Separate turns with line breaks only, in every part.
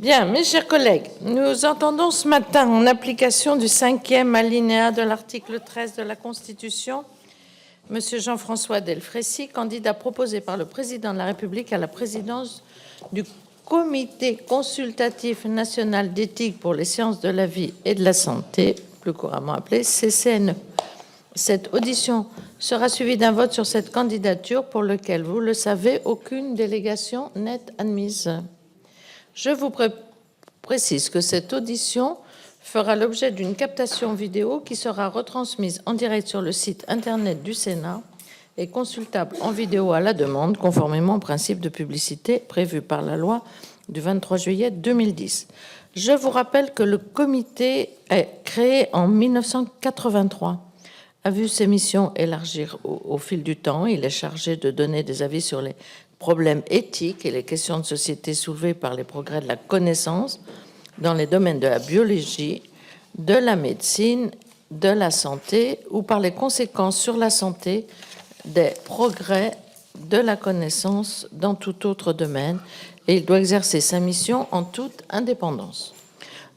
Bien, mes chers collègues, nous entendons ce matin, en application du 5e alinéa de l'article 13 de la Constitution, M. Jean-François Delfraissy, candidat proposé par le Président de la République à la présidence du Comité consultatif national d'éthique pour les sciences de la vie et de la santé, plus couramment appelé CCNE. Cette audition sera suivie d'un vote sur cette candidature pour lequel, vous le savez, aucune délégation n'est admise. Je vous précise que cette audition fera l'objet d'une captation vidéo qui sera retransmise en direct sur le site internet du Sénat et consultable en vidéo à la demande, conformément au principe de publicité prévu par la loi du 23 juillet 2010. Je vous rappelle que le comité est créé en 1983, a vu ses missions élargir au fil du temps. Il est chargé de donner des avis sur les problèmes éthiques et les questions de société soulevées par les progrès de la connaissance dans les domaines de la biologie, de la médecine, de la santé ou par les conséquences sur la santé des progrès de la connaissance dans tout autre domaine, et il doit exercer sa mission en toute indépendance.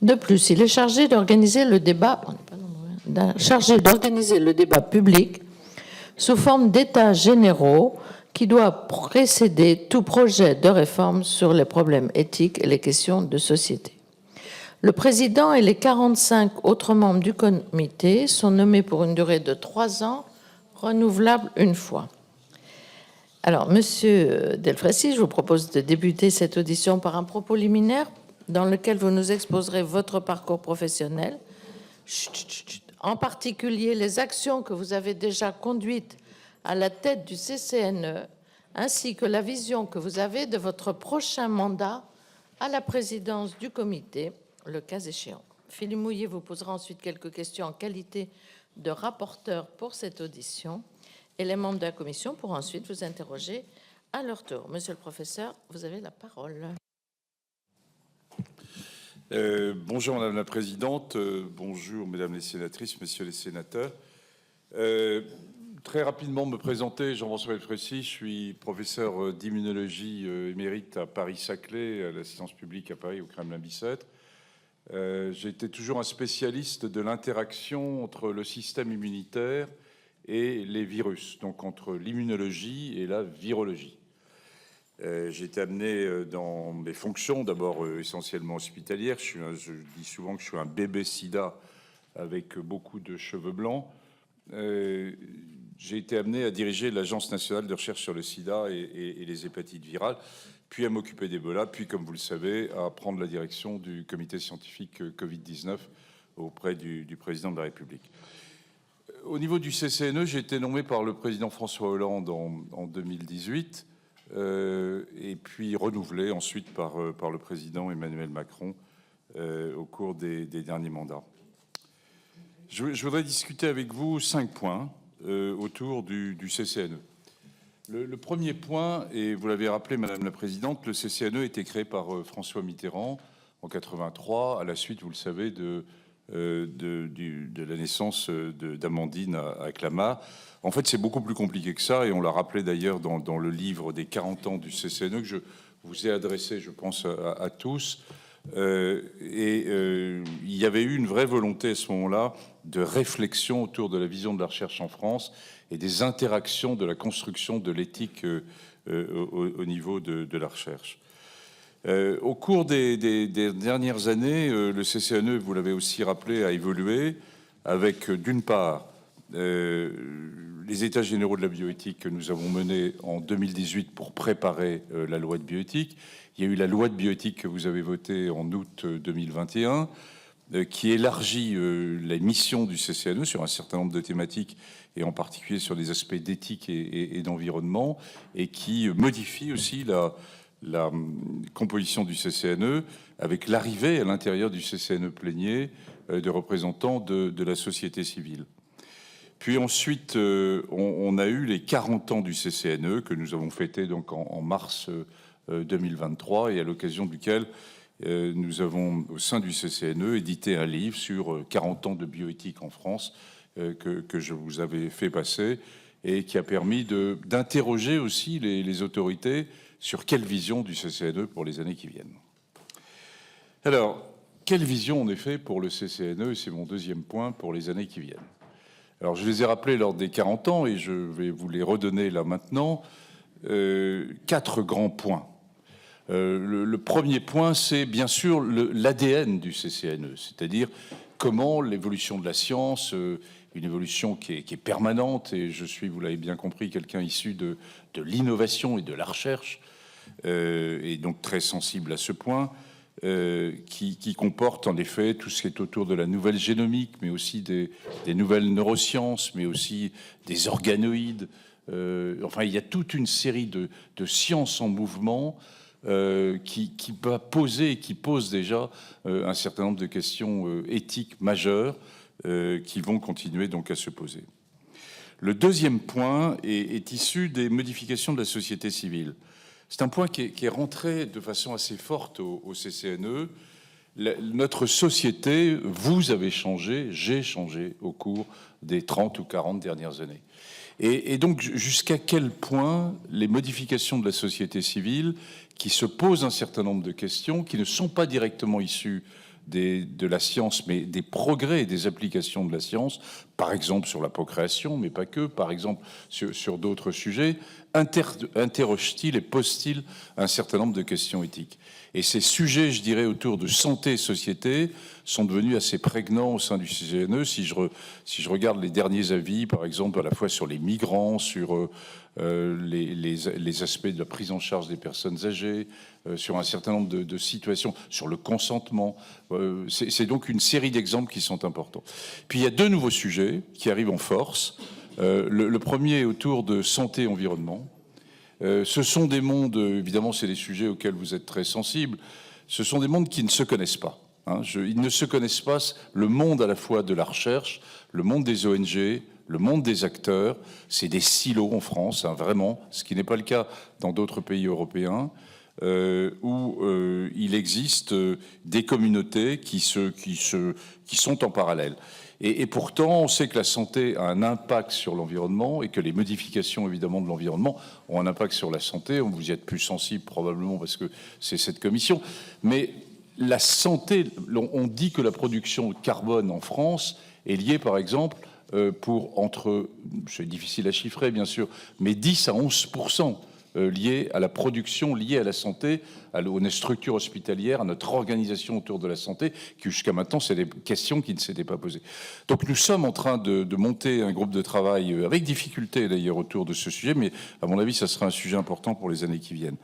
De plus, il est chargé d'organiser le débat, public sous forme d'états généraux qui doit précéder tout projet de réforme sur les problèmes éthiques et les questions de société. Le président et les 45 autres membres du comité sont nommés pour une durée de 3 ans, renouvelable une fois. Alors, Monsieur Delfraissy, je vous propose de débuter cette audition par un propos liminaire dans lequel vous nous exposerez votre parcours professionnel, en particulier les actions que vous avez déjà conduites à la tête du CCNE, ainsi que la vision que vous avez de votre prochain mandat à la présidence du comité, le cas échéant. Philippe Mouiller vous posera ensuite quelques questions en qualité de rapporteur pour cette audition, et les membres de la commission pourront ensuite vous interroger à leur tour. Monsieur le professeur, vous avez la parole.
Bonjour Madame la Présidente, bonjour Mesdames les sénatrices, Messieurs les sénateurs. Très rapidement me présenter, Jean-François Delfraissy, je suis professeur d'immunologie émérite à Paris-Saclay, à la Science publique à Paris, au Kremlin-Bicêtre. J'ai été toujours un spécialiste de l'interaction entre le système immunitaire et les virus, donc entre l'immunologie et la virologie. J'ai été amené dans mes fonctions, d'abord essentiellement hospitalières. Je dis souvent que je suis un bébé sida avec beaucoup de cheveux blancs. J'ai été amené à diriger l'Agence nationale de recherche sur le sida et les hépatites virales, puis à m'occuper d'Ebola, puis, comme vous le savez, à prendre la direction du comité scientifique Covid-19 auprès du président de la République. Au niveau du CCNE, j'ai été nommé par le président François Hollande en 2018, et puis renouvelé ensuite par le président Emmanuel Macron au cours des derniers mandats. Je voudrais discuter avec vous 5 points autour du CCNE. Le premier point, et vous l'avez rappelé, Madame la Présidente, le CCNE a été créé par François Mitterrand en 83, à la suite, vous le savez, de la naissance d'Amandine à Clamart. En fait, c'est beaucoup plus compliqué que ça, et on l'a rappelé d'ailleurs dans le livre des 40 ans du CCNE, que je vous ai adressé, je pense, à tous. Il y avait eu une vraie volonté à ce moment-là de réflexion autour de la vision de la recherche en France et des interactions de la construction de l'éthique au niveau de la recherche. Au cours des dernières années, le CCNE, vous l'avez aussi rappelé, a évolué avec, d'une part, les états généraux de la bioéthique que nous avons menés en 2018 pour préparer la loi de bioéthique. Il y a eu la loi de bioéthique que vous avez votée en août 2021, qui élargit les missions du CCNE sur un certain nombre de thématiques, et en particulier sur des aspects d'éthique et d'environnement, et qui modifie aussi la composition du CCNE, avec l'arrivée à l'intérieur du CCNE plénier de représentants de la société civile. Puis ensuite, on a eu les 40 ans du CCNE que nous avons fêté donc en mars 2023, et à l'occasion duquel nous avons, au sein du CCNE, édité un livre sur 40 ans de bioéthique en France que je vous avais fait passer, et qui a permis d'interroger aussi les autorités sur quelle vision du CCNE pour les années qui viennent. Alors, quelle vision, en effet, pour le CCNE? C'est mon deuxième point pour les années qui viennent. Alors, je les ai rappelés lors des 40 ans et je vais vous les redonner là maintenant. 4 grands points. Le premier point, c'est bien sûr l'ADN du CCNE, c'est-à-dire comment l'évolution de la science, une évolution qui est permanente, et je suis, vous l'avez bien compris, quelqu'un issu de l'innovation et de la recherche, et donc très sensible à ce point, qui comporte en effet tout ce qui est autour de la nouvelle génomique, mais aussi des nouvelles neurosciences, mais aussi des organoïdes. Enfin, il y a toute une série de sciences en mouvement qui va poser et qui pose déjà un certain nombre de questions éthiques majeures qui vont continuer donc à se poser. Le deuxième point est issu des modifications de la société civile. C'est un point qui est rentré de façon assez forte au CCNE. Notre société, vous avez changé, j'ai changé au cours des 30 ou 40 dernières années. Et donc, jusqu'à quel point les modifications de la société civile, qui se posent un certain nombre de questions, qui ne sont pas directement issues de la science, mais des progrès et des applications de la science, par exemple sur la procréation, mais pas que, par exemple sur d'autres sujets, interrogent-ils et posent-ils un certain nombre de questions éthiques. Et ces sujets, je dirais, autour de santé et société, sont devenus assez prégnants au sein du CCNE. Si je regarde les derniers avis, par exemple, à la fois sur les migrants, sur les aspects de la prise en charge des personnes âgées, sur un certain nombre de situations, sur le consentement. C'est donc une série d'exemples qui sont importants. Puis il y a 2 nouveaux sujets qui arrivent en force. Le premier est autour de santé et environnement. Ce sont des mondes, évidemment, c'est des sujets auxquels vous êtes très sensibles, ce sont des mondes qui ne se connaissent pas. Ils ne se connaissent pas, le monde à la fois de la recherche, le monde des ONG, le monde des acteurs, c'est des silos en France, vraiment, ce qui n'est pas le cas dans d'autres pays européens, où il existe des communautés qui sont en parallèle. Et pourtant, on sait que la santé a un impact sur l'environnement et que les modifications, évidemment, de l'environnement ont un impact sur la santé. Vous y êtes plus sensible, probablement, parce que c'est cette commission. Mais la santé, on dit que la production de carbone en France est liée, par exemple, c'est difficile à chiffrer, bien sûr, mais 10 à 11% liées à la production, liée à la santé, à nos structures hospitalières, à notre organisation autour de la santé, qui jusqu'à maintenant, c'est des questions qui ne s'étaient pas posées. Donc nous sommes en train de monter un groupe de travail, avec difficulté d'ailleurs, autour de ce sujet, mais à mon avis, ça sera un sujet important pour les années qui viennent.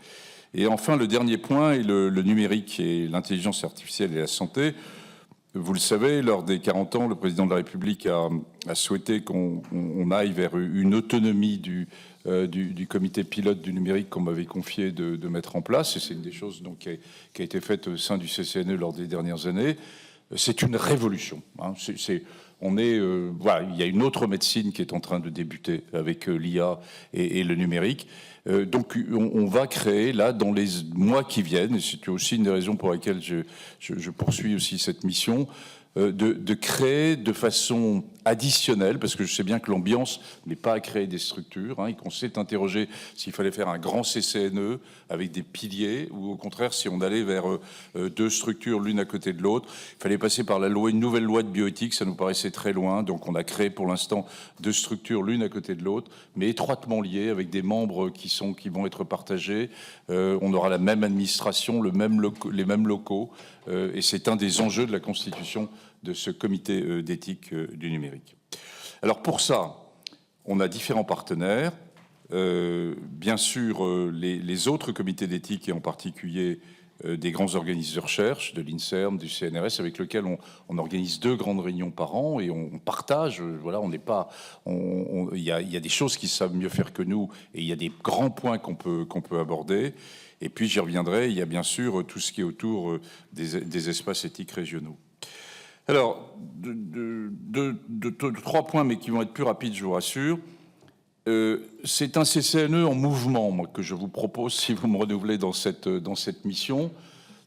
Et enfin, le dernier point est le numérique et l'intelligence artificielle et la santé. Vous le savez, lors des 40 ans, le président de la République a souhaité qu'on aille vers une autonomie du comité pilote du numérique qu'on m'avait confié de mettre en place. Et c'est une des choses donc, qui a été faite au sein du CCNE lors des dernières années. C'est une révolution. Voilà, il y a une autre médecine qui est en train de débuter avec l'IA et le numérique. Donc on va créer là dans les mois qui viennent, et c'est aussi une des raisons pour lesquelles je poursuis aussi cette mission, de créer de façon additionnelle, parce que je sais bien que l'ambiance n'est pas à créer des structures, et qu'on s'est interrogé s'il fallait faire un grand CCNE avec des piliers, ou au contraire si on allait vers 2 structures l'une à côté de l'autre. Il fallait passer par une nouvelle loi de bioéthique, ça nous paraissait très loin, donc on a créé pour l'instant 2 structures l'une à côté de l'autre, mais étroitement liées, avec des membres qui vont être partagés. On aura la même administration, les mêmes locaux, et c'est un des enjeux de la constitution de ce comité d'éthique du numérique. Alors pour ça, on a différents partenaires. Bien sûr, les autres comités d'éthique, et en particulier des grands organismes de recherche, de l'INSERM, du CNRS, avec lesquels on organise 2 grandes réunions par an et on partage. Voilà, on n'est pas, il y a des choses qu'ils savent mieux faire que nous et il y a des grands points qu'on peut aborder. Et puis j'y reviendrai. Il y a bien sûr tout ce qui est autour des espaces éthiques régionaux. Alors, 3 points, mais qui vont être plus rapides, je vous rassure. C'est un CCNE en mouvement, moi, que je vous propose, si vous me renouvelez dans cette mission.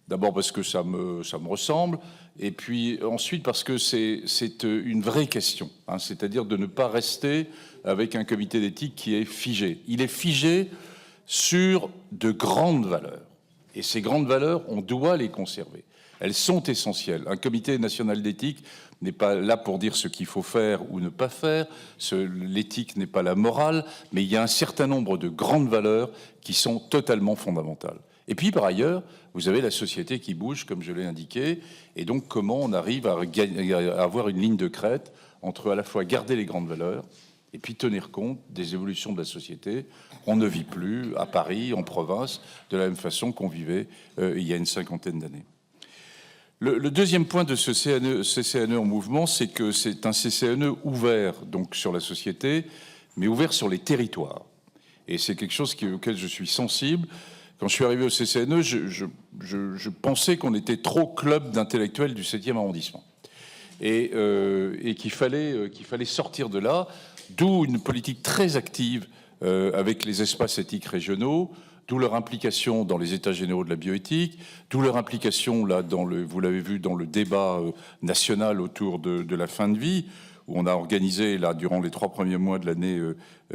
D'abord parce que ça me ressemble, et puis ensuite parce que c'est une vraie question, c'est-à-dire de ne pas rester avec un comité d'éthique qui est figé. Il est figé sur de grandes valeurs, et ces grandes valeurs, on doit les conserver. Elles sont essentielles. Un comité national d'éthique n'est pas là pour dire ce qu'il faut faire ou ne pas faire. L'éthique n'est pas la morale, mais il y a un certain nombre de grandes valeurs qui sont totalement fondamentales. Et puis, par ailleurs, vous avez la société qui bouge, comme je l'ai indiqué, et donc comment on arrive à avoir une ligne de crête entre à la fois garder les grandes valeurs et puis tenir compte des évolutions de la société. On ne vit plus à Paris, en province, de la même façon qu'on vivait il y a une cinquantaine d'années. Le deuxième point de ce CCNE en mouvement, c'est que c'est un CCNE ouvert donc sur la société, mais ouvert sur les territoires. Et c'est quelque chose auquel je suis sensible. Quand je suis arrivé au CCNE, je pensais qu'on était trop club d'intellectuels du 7e arrondissement. Et qu'il fallait sortir de là, d'où une politique très active avec les espaces éthiques régionaux, d'où leur implication dans les états généraux de la bioéthique, d'où leur implication, là, vous l'avez vu, dans le débat national autour de la fin de vie, où on a organisé, là, durant les 3 premiers mois de l'année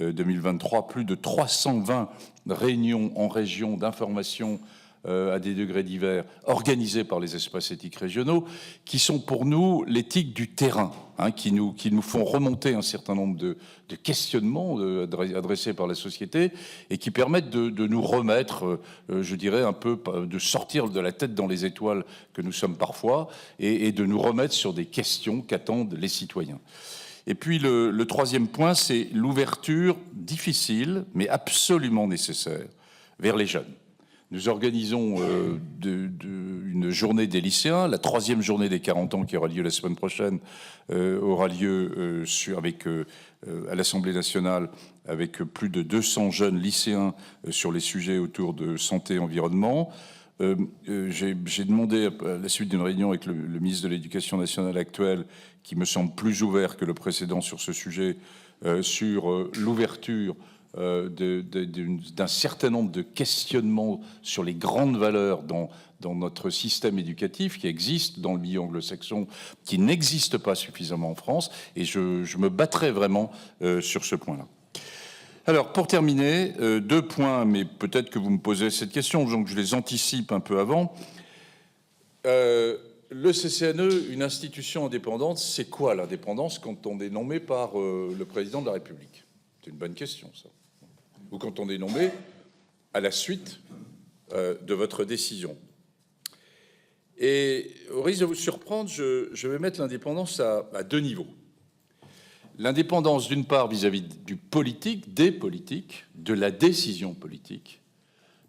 2023, plus de 320 réunions en région d'information à des degrés divers, organisées par les espaces éthiques régionaux, qui sont pour nous l'éthique du terrain, hein, qui nous font remonter un certain nombre de questionnements adressés par la société et qui permettent de nous remettre, je dirais, un peu, de sortir de la tête dans les étoiles que nous sommes parfois et de nous remettre sur des questions qu'attendent les citoyens. Et puis le troisième point, c'est l'ouverture difficile, mais absolument nécessaire, vers les jeunes. Nous organisons une journée des lycéens, la 3e journée des 40 ans qui aura lieu la semaine prochaine, aura lieu à l'Assemblée nationale avec plus de 200 jeunes lycéens sur les sujets autour de santé et environnement. J'ai demandé, à la suite d'une réunion avec le ministre de l'Éducation nationale actuel, qui me semble plus ouvert que le précédent sur ce sujet, sur l'ouverture d'un certain nombre de questionnements sur les grandes valeurs dans notre système éducatif qui existe dans le milieu anglo-saxon, qui n'existe pas suffisamment en France, et je me battrai vraiment sur ce point-là. Alors, pour terminer, 2 points, mais peut-être que vous me posez cette question, donc je les anticipe un peu avant. Le CCNE, une institution indépendante, c'est quoi l'indépendance quand on est nommé par le président de la République? C'est une bonne question, ça. Ou quand on est nommé à la suite de votre décision. Et au risque de vous surprendre, je vais mettre l'indépendance à 2 niveaux. L'indépendance, d'une part, vis-à-vis du politique, des politiques, de la décision politique,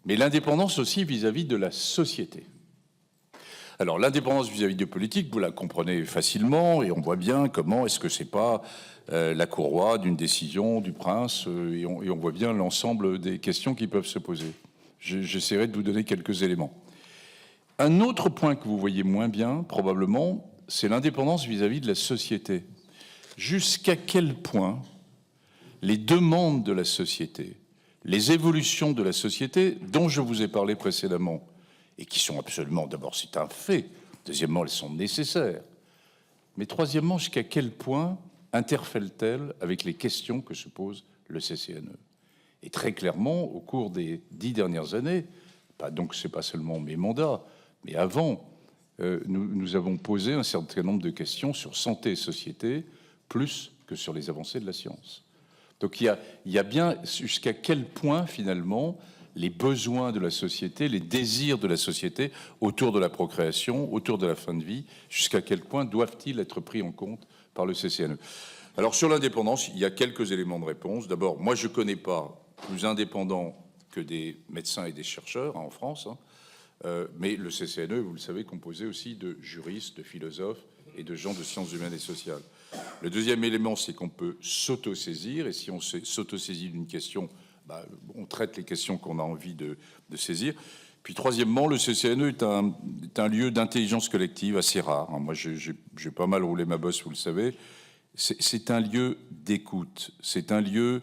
mais l'indépendance aussi vis-à-vis de la société. Alors, l'indépendance vis-à-vis des politiques, vous la comprenez facilement, et on voit bien comment est-ce que c'est pas la courroie d'une décision du prince, et on voit bien l'ensemble des questions qui peuvent se poser. J'essaierai de vous donner quelques éléments. Un autre point que vous voyez moins bien, probablement, c'est l'indépendance vis-à-vis de la société. Jusqu'à quel point les demandes de la société, les évolutions de la société dont je vous ai parlé précédemment, et qui sont absolument, d'abord c'est un fait, deuxièmement elles sont nécessaires, mais troisièmement jusqu'à quel point interfèrent-elles avec les questions que se pose le CCNE. Et très clairement, au cours des 10 dernières années, donc c'est pas seulement mes mandats, mais avant, nous avons posé un certain nombre de questions sur santé et société, plus que sur les avancées de la science. Donc il y a bien jusqu'à quel point, finalement, les besoins de la société, les désirs de la société autour de la procréation, autour de la fin de vie, jusqu'à quel point doivent-ils être pris en compte par le CCNE. Alors sur l'indépendance, il y a quelques éléments de réponse. D'abord, moi je ne connais pas plus indépendant que des médecins et des chercheurs en France, mais le CCNE, vous le savez, composé aussi de juristes, de philosophes et de gens de sciences humaines et sociales. Le deuxième élément, c'est qu'on peut s'autosaisir, et si on s'autosaisit d'une question, on traite les questions qu'on a envie de saisir. Puis troisièmement, le CCNE est un lieu d'intelligence collective assez rare. Moi, j'ai pas mal roulé ma bosse, vous le savez. C'est un lieu d'écoute. C'est un lieu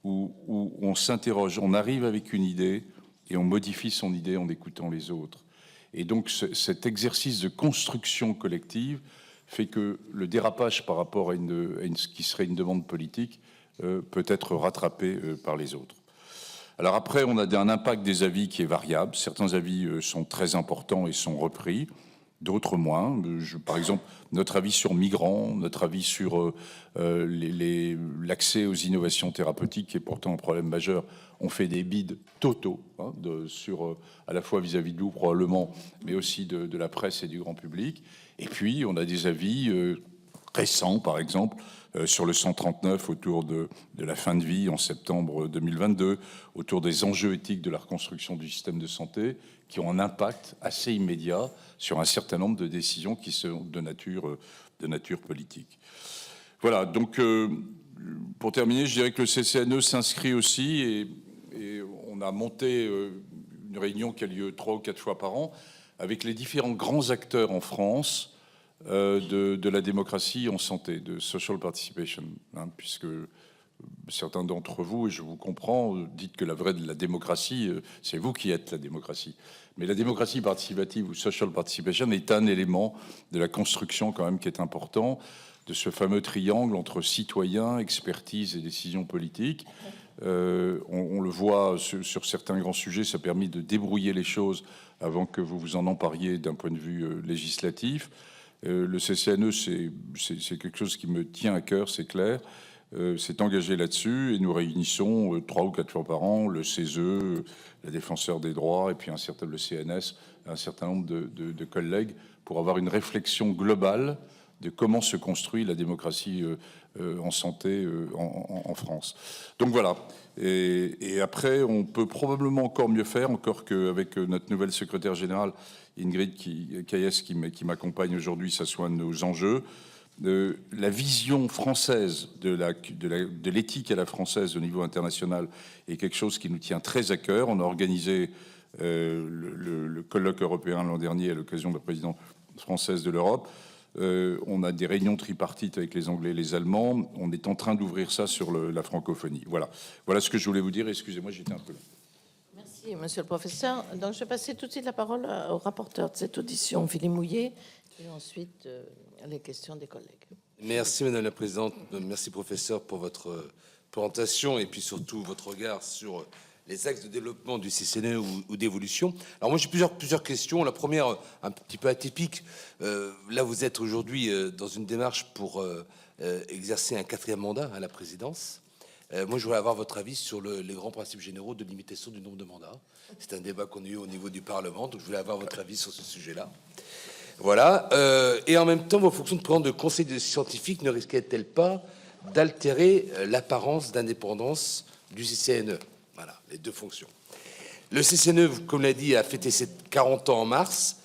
où on s'interroge, on arrive avec une idée et on modifie son idée en écoutant les autres. Et donc cet exercice de construction collective fait que le dérapage par rapport à ce qui serait une demande politique peut être rattrapé par les autres. Alors après, on a un impact des avis qui est variable. Certains avis sont très importants et sont repris. d'autres moins. Par exemple, notre avis sur migrants, notre avis sur l'accès aux innovations thérapeutiques, qui est pourtant un problème majeur. On fait des bides totaux, hein, à la fois vis-à-vis de nous probablement, mais aussi de la presse et du grand public. Et puis, on a des avis récents, par exemple, sur le 139 autour de la fin de vie en septembre 2022, autour des enjeux éthiques de la reconstruction du système de santé, qui ont un impact assez immédiat sur un certain nombre de décisions qui sont de nature politique. Voilà, donc pour terminer, je dirais que le CCNE s'inscrit aussi, et on a monté une réunion qui a lieu 3 ou 4 fois par an, avec les différents grands acteurs en France de la démocratie en santé, de social participation, hein, puisque certains d'entre vous, et je vous comprends, dites que la démocratie, c'est vous qui êtes la démocratie. Mais la démocratie participative ou social participation est un élément de la construction quand même qui est important, de ce fameux triangle entre citoyens, expertise et décision politique. On le voit sur certains grands sujets, ça a permis de débrouiller les choses avant que vous vous en empariez d'un point de vue législatif. Le CCNE, c'est quelque chose qui me tient à cœur, c'est clair. S'est engagé là-dessus et nous réunissons 3 ou 4 fois par an le CESE, la Défenseure des droits et puis le CNS, un certain nombre de collègues pour avoir une réflexion globale de comment se construit la démocratie en santé en France. Donc voilà. Et après, on peut probablement encore mieux faire, encore qu'avec notre nouvelle secrétaire générale, Ingrid Caillès, qui m'accompagne aujourd'hui, ça soit nos enjeux. La vision française de l'éthique à la française au niveau international est quelque chose qui nous tient très à cœur. On a organisé le colloque européen l'an dernier à l'occasion de la présidence française de l'Europe. On a des réunions tripartites avec les Anglais et les Allemands. On est en train d'ouvrir ça sur la francophonie. Voilà ce que je voulais vous dire. Excusez-moi, j'étais un peu long.
Merci, monsieur le professeur. Donc, je vais passer tout de suite la parole au rapporteur de cette audition, Philippe Mouillet, et ensuite les questions des collègues.
Merci, Madame la Présidente. Merci, professeur, pour votre présentation et puis surtout votre regard sur les axes de développement du CCNE ou d'évolution. Alors moi, j'ai plusieurs questions. La première, un petit peu atypique. Là, vous êtes aujourd'hui dans une démarche pour exercer un 4e mandat à la présidence. Moi, je voudrais avoir votre avis sur les grands principes généraux de limitation du nombre de mandats. C'est un débat qu'on a eu au niveau du Parlement, donc je voulais avoir votre avis sur ce sujet-là. Voilà. Et en même temps, vos fonctions de président de conseil scientifique ne risquaient-elles pas d'altérer l'apparence d'indépendance du CCNE? Voilà, les deux fonctions. Le CCNE, comme l'a dit, a fêté ses 40 ans en mars.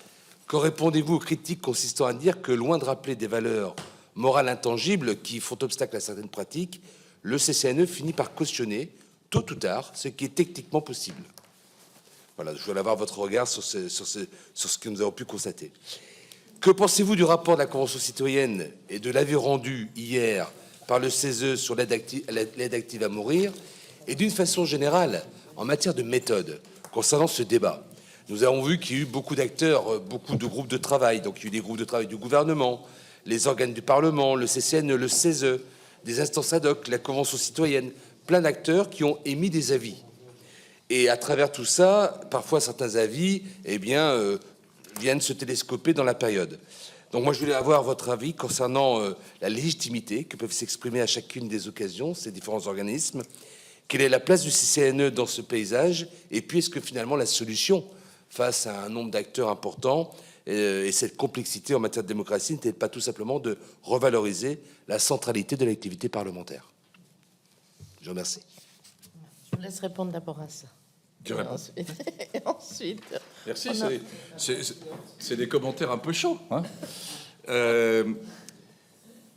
Que répondez-vous aux critiques consistant à dire que, loin de rappeler des valeurs morales intangibles qui font obstacle à certaines pratiques, le CCNE finit par cautionner, tôt ou tard, ce qui est techniquement possible? Voilà, je voulais avoir votre regard sur ce que nous avons pu constater. Que pensez-vous du rapport de la Convention citoyenne et de l'avis rendu hier par le CESE sur l'aide active à mourir? Et d'une façon générale, en matière de méthode, concernant ce débat, nous avons vu qu'il y a eu beaucoup d'acteurs, beaucoup de groupes de travail. Donc il y a eu des groupes de travail du gouvernement, les organes du Parlement, le CCNE, le CESE, des instances ad hoc, la Convention citoyenne, plein d'acteurs qui ont émis des avis. Et à travers tout ça, parfois certains avis viennent se télescoper dans la période. Donc moi, je voulais avoir votre avis concernant la légitimité que peuvent s'exprimer à chacune des occasions ces différents organismes. Quelle est la place du CCNE dans ce paysage? Et puis, est-ce que finalement la solution face à un nombre d'acteurs importants et cette complexité en matière de démocratie n'était pas tout simplement de revaloriser la centralité de l'activité parlementaire? Je vous remercie.
Je vous laisse répondre d'abord à ça. Et ensuite.
Merci, c'est des commentaires un peu chauds. Hein.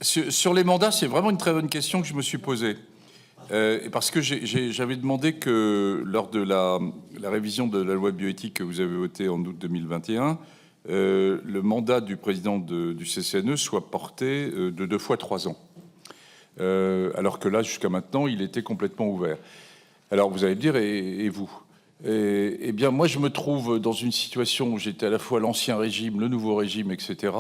Sur les mandats, c'est vraiment une très bonne question que je me suis posée. Parce que j'avais demandé que lors de la révision de la loi de bioéthique que vous avez votée en août 2021, le mandat du président du CCNE soit porté de 2 fois 3 ans. Alors que là, jusqu'à maintenant, il était complètement ouvert. Alors vous allez me dire, et vous? Eh bien, moi, je me trouve dans une situation où j'étais à la fois l'ancien régime, le nouveau régime, etc.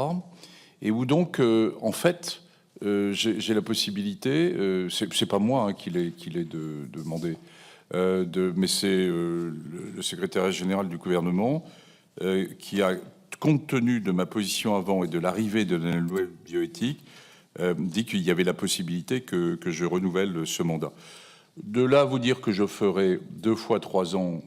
Et où donc, en fait, j'ai la possibilité, c'est pas moi qui l'ai demandé, mais c'est le secrétaire général du gouvernement qui a compte tenu de ma position avant et de l'arrivée de la loi bioéthique, dit qu'il y avait la possibilité que je renouvelle ce mandat. De là à vous dire que je ferai 2 fois 3 ans,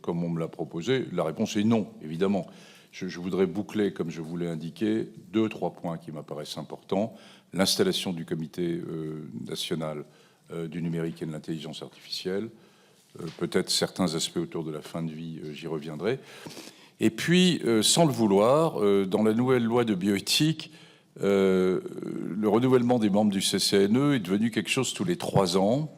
comme on me l'a proposé, la réponse est non, évidemment. Je voudrais boucler, comme je vous l'ai indiqué, 2-3 points qui m'apparaissent importants. L'installation du comité national du numérique et de l'intelligence artificielle, peut-être certains aspects autour de la fin de vie, j'y reviendrai. Et puis, sans le vouloir, dans la nouvelle loi de bioéthique, le renouvellement des membres du CCNE est devenu quelque chose tous les 3 ans,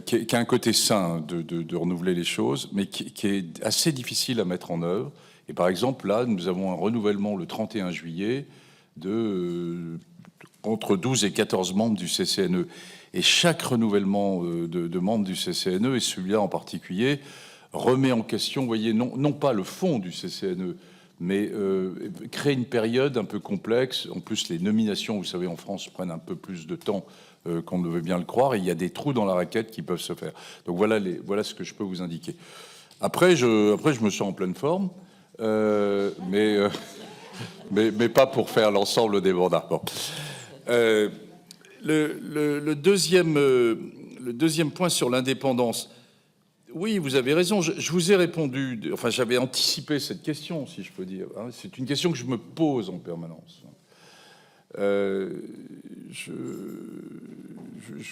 qui a un côté sain de renouveler les choses, mais qui est assez difficile à mettre en œuvre. Et par exemple, là, nous avons un renouvellement le 31 juillet entre 12 et 14 membres du CCNE. Et chaque renouvellement de membres du CCNE, et celui-là en particulier, remet en question, vous voyez, non pas le fond du CCNE, mais crée une période un peu complexe. En plus, les nominations, vous savez, en France, prennent un peu plus de temps qu'on ne veut bien le croire, et il y a des trous dans la raquette qui peuvent se faire. Donc voilà ce que je peux vous indiquer. Après, je me sens en pleine forme, mais pas pour faire l'ensemble des mandats. Bon. Le deuxième point sur l'indépendance. Oui, vous avez raison. Je vous ai répondu. Enfin, j'avais anticipé cette question, si je peux dire. C'est une question que je me pose en permanence. Je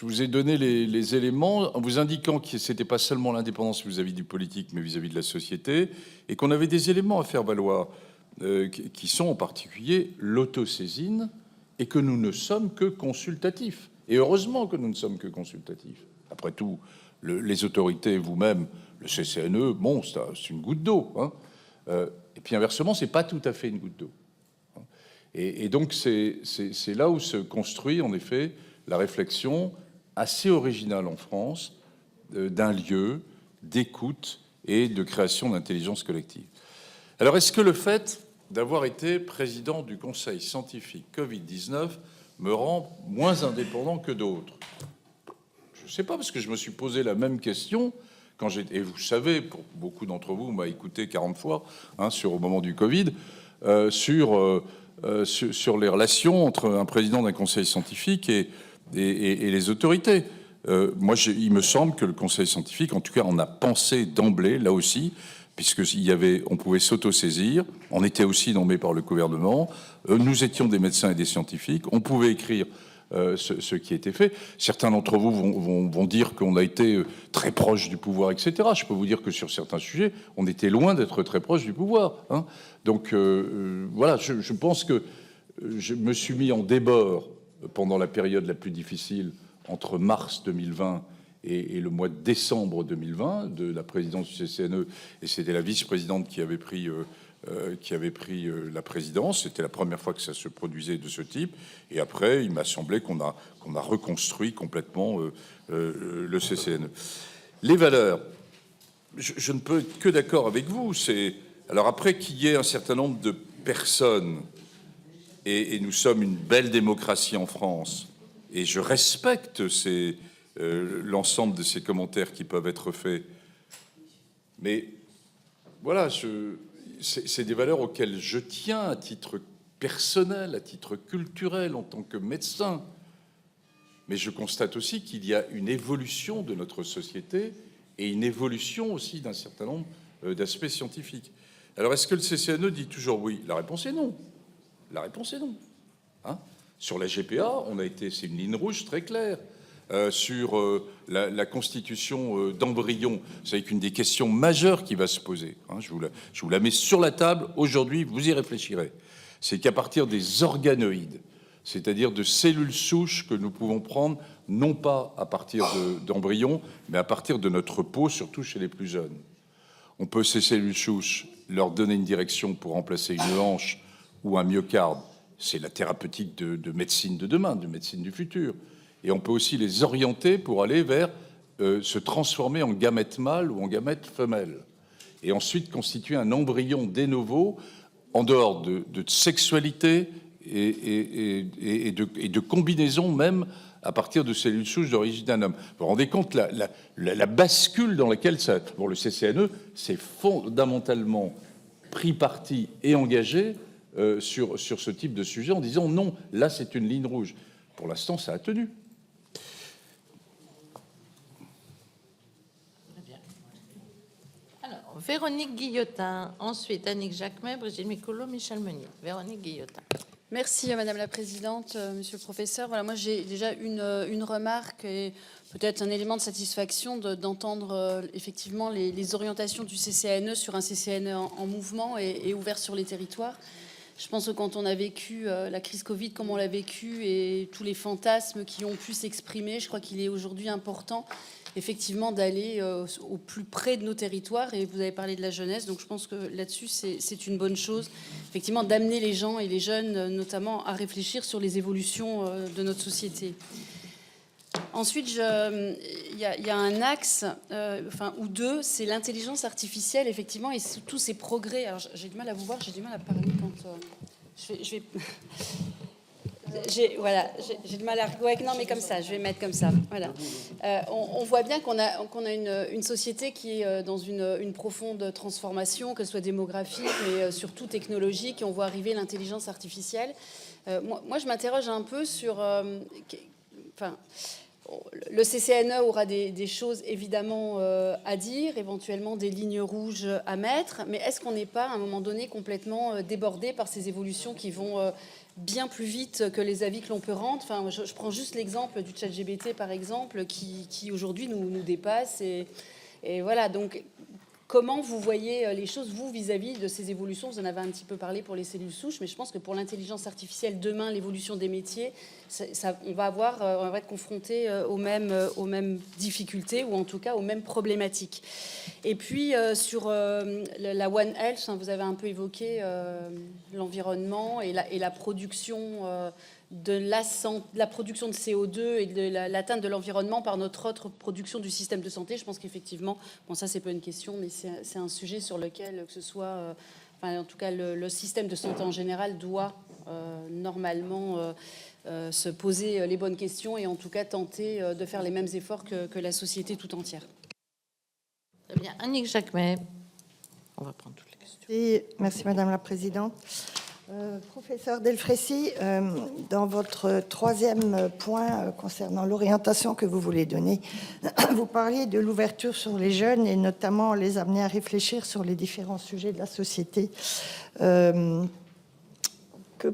vous ai donné les éléments en vous indiquant que ce n'était pas seulement l'indépendance vis-à-vis du politique, mais vis-à-vis de la société, et qu'on avait des éléments à faire valoir, qui sont en particulier l'autosaisine, et que nous ne sommes que consultatifs. Et heureusement que nous ne sommes que consultatifs. Après tout, les autorités, vous-même, le CCNE, bon, c'est une goutte d'eau. Hein. Et puis inversement, c'est pas tout à fait une goutte d'eau. Et donc, c'est là où se construit, en effet, la réflexion assez originale en France d'un lieu d'écoute et de création d'intelligence collective. Alors, est-ce que le fait d'avoir été président du Conseil scientifique Covid-19 me rend moins indépendant que d'autres? Je ne sais pas, parce que je me suis posé la même question quand j'étais... Et vous savez, pour beaucoup d'entre vous, on m'a écouté 40 fois au moment du Covid, sur les relations entre un président d'un conseil scientifique et les autorités. Moi, il me semble que le conseil scientifique, en tout cas, on a pensé d'emblée, là aussi, on pouvait s'autosaisir, on était aussi nommé par le gouvernement, nous étions des médecins et des scientifiques, on pouvait écrire ce qui était fait. Certains d'entre vous vont dire qu'on a été très proche du pouvoir, etc. Je peux vous dire que sur certains sujets, on était loin d'être très proche du pouvoir. Hein. Donc voilà, je pense que je me suis mis en débord pendant la période la plus difficile entre mars 2020 et le mois de décembre 2020 de la présidence du CCNE, et c'était la vice-présidente qui avait pris la présidence. C'était la première fois que ça se produisait de ce type. Et après, il m'a semblé qu'on a reconstruit complètement le CCNE. Les valeurs, je ne peux être que d'accord avec vous. Alors après qu'il y ait un certain nombre de personnes, et nous sommes une belle démocratie en France, et je respecte l'ensemble de ces commentaires qui peuvent être faits, mais voilà, c'est des valeurs auxquelles je tiens à titre personnel, à titre culturel, en tant que médecin. Mais je constate aussi qu'il y a une évolution de notre société et une évolution aussi d'un certain nombre d'aspects scientifiques. Alors, est-ce que le CCNE dit toujours oui? La réponse est non. La réponse est non. Hein? Sur la GPA, c'est une ligne rouge très claire. Sur la constitution d'embryons, vous savez qu'une des questions majeures qui va se poser, je vous la mets sur la table aujourd'hui, vous y réfléchirez, c'est qu'à partir des organoïdes, c'est-à-dire de cellules souches que nous pouvons prendre, non pas à partir d'embryons, mais à partir de notre peau, surtout chez les plus jeunes. On peut, ces cellules souches, leur donner une direction pour remplacer une hanche ou un myocarde. C'est la thérapeutique de médecine de demain, de médecine du futur. Et on peut aussi les orienter pour aller vers se transformer en gamète mâle ou en gamète femelle. Et ensuite constituer un embryon de novo en dehors de sexualité et de combinaison même à partir de cellules souches d'origine d'un homme. Vous vous rendez compte la bascule dans laquelle ça... Bon, le CCNE, c'est fondamentalement pris parti et engagé sur ce type de sujet en disant non, là c'est une ligne rouge. Pour l'instant, ça a tenu.
Alors, Véronique Guillotin, ensuite Annick Jacquemet, Brigitte Micouleau, Michel Meunier. Véronique Guillotin.
Merci Madame la Présidente, Monsieur le Professeur. Voilà, moi j'ai déjà une remarque et peut-être un élément de satisfaction d'entendre effectivement les orientations du CCNE sur un CCNE en mouvement et ouvert sur les territoires. Je pense que quand on a vécu la crise Covid, comme on l'a vécu, et tous les fantasmes qui ont pu s'exprimer, je crois qu'il est aujourd'hui important effectivement d'aller au plus près de nos territoires. Et vous avez parlé de la jeunesse, donc je pense que là-dessus c'est une bonne chose, effectivement, d'amener les gens et les jeunes notamment à réfléchir sur les évolutions de notre société. Ensuite, il y a un axe, ou deux, c'est l'intelligence artificielle, effectivement, et tous ces progrès. Alors, j'ai du mal à vous voir, j'ai du mal à parler quand voilà, j'ai du mal à... Ouais, non, mais comme ça, je vais mettre comme ça. Voilà. On voit bien qu'on a une société qui est dans une profonde transformation, que ce soit démographique, mais surtout technologique, et on voit arriver l'intelligence artificielle. Moi, je m'interroge un peu sur... le CCNE aura des choses évidemment à dire, éventuellement des lignes rouges à mettre, mais est-ce qu'on n'est pas à un moment donné complètement débordé par ces évolutions qui vont bien plus vite que les avis que l'on peut rendre? Enfin, je prends juste l'exemple du ChatGPT par exemple, qui aujourd'hui nous dépasse, et voilà. Donc, comment vous voyez les choses, vous, vis-à-vis de ces évolutions? Vous en avez un petit peu parlé pour les cellules souches, mais je pense que pour l'intelligence artificielle, demain, l'évolution des métiers, on va être confronté aux mêmes difficultés, ou en tout cas aux mêmes problématiques. Et puis, sur la One Health, vous avez un peu évoqué l'environnement et la production de la production de CO2 et de l'atteinte de l'environnement par notre autre production du système de santé. Je pense qu'effectivement, bon, ça c'est pas une question, mais c'est un sujet sur lequel, que ce soit, en tout cas le système de santé en général doit normalement se poser les bonnes questions et en tout cas tenter de faire les mêmes efforts que la société tout entière.
Très bien. Annick Jacquemet. On va prendre toutes les questions.
Et merci Madame la Présidente. Professeur Delfraissy, dans votre troisième point concernant l'orientation que vous voulez donner, vous parliez de l'ouverture sur les jeunes et notamment les amener à réfléchir sur les différents sujets de la société. Que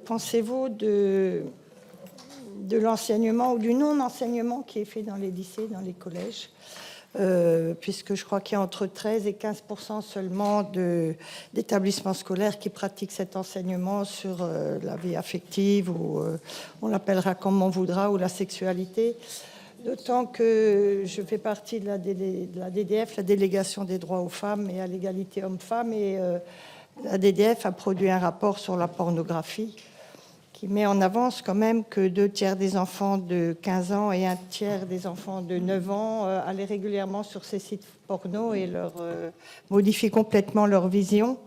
pensez-vous de l'enseignement ou du non-enseignement qui est fait dans les lycées, dans les collèges, puisque je crois qu'il y a entre 13 et 15% seulement d'établissements scolaires qui pratiquent cet enseignement sur la vie affective, ou on l'appellera comme on voudra, ou la sexualité. D'autant que je fais partie de la DDF, la délégation des droits aux femmes et à l'égalité hommes-femmes, et la DDF a produit un rapport sur la pornographie qui met en avance quand même que 2 tiers des enfants de 15 ans et 1 tiers des enfants de 9 ans allaient régulièrement sur ces sites porno et modifient complètement leur vision.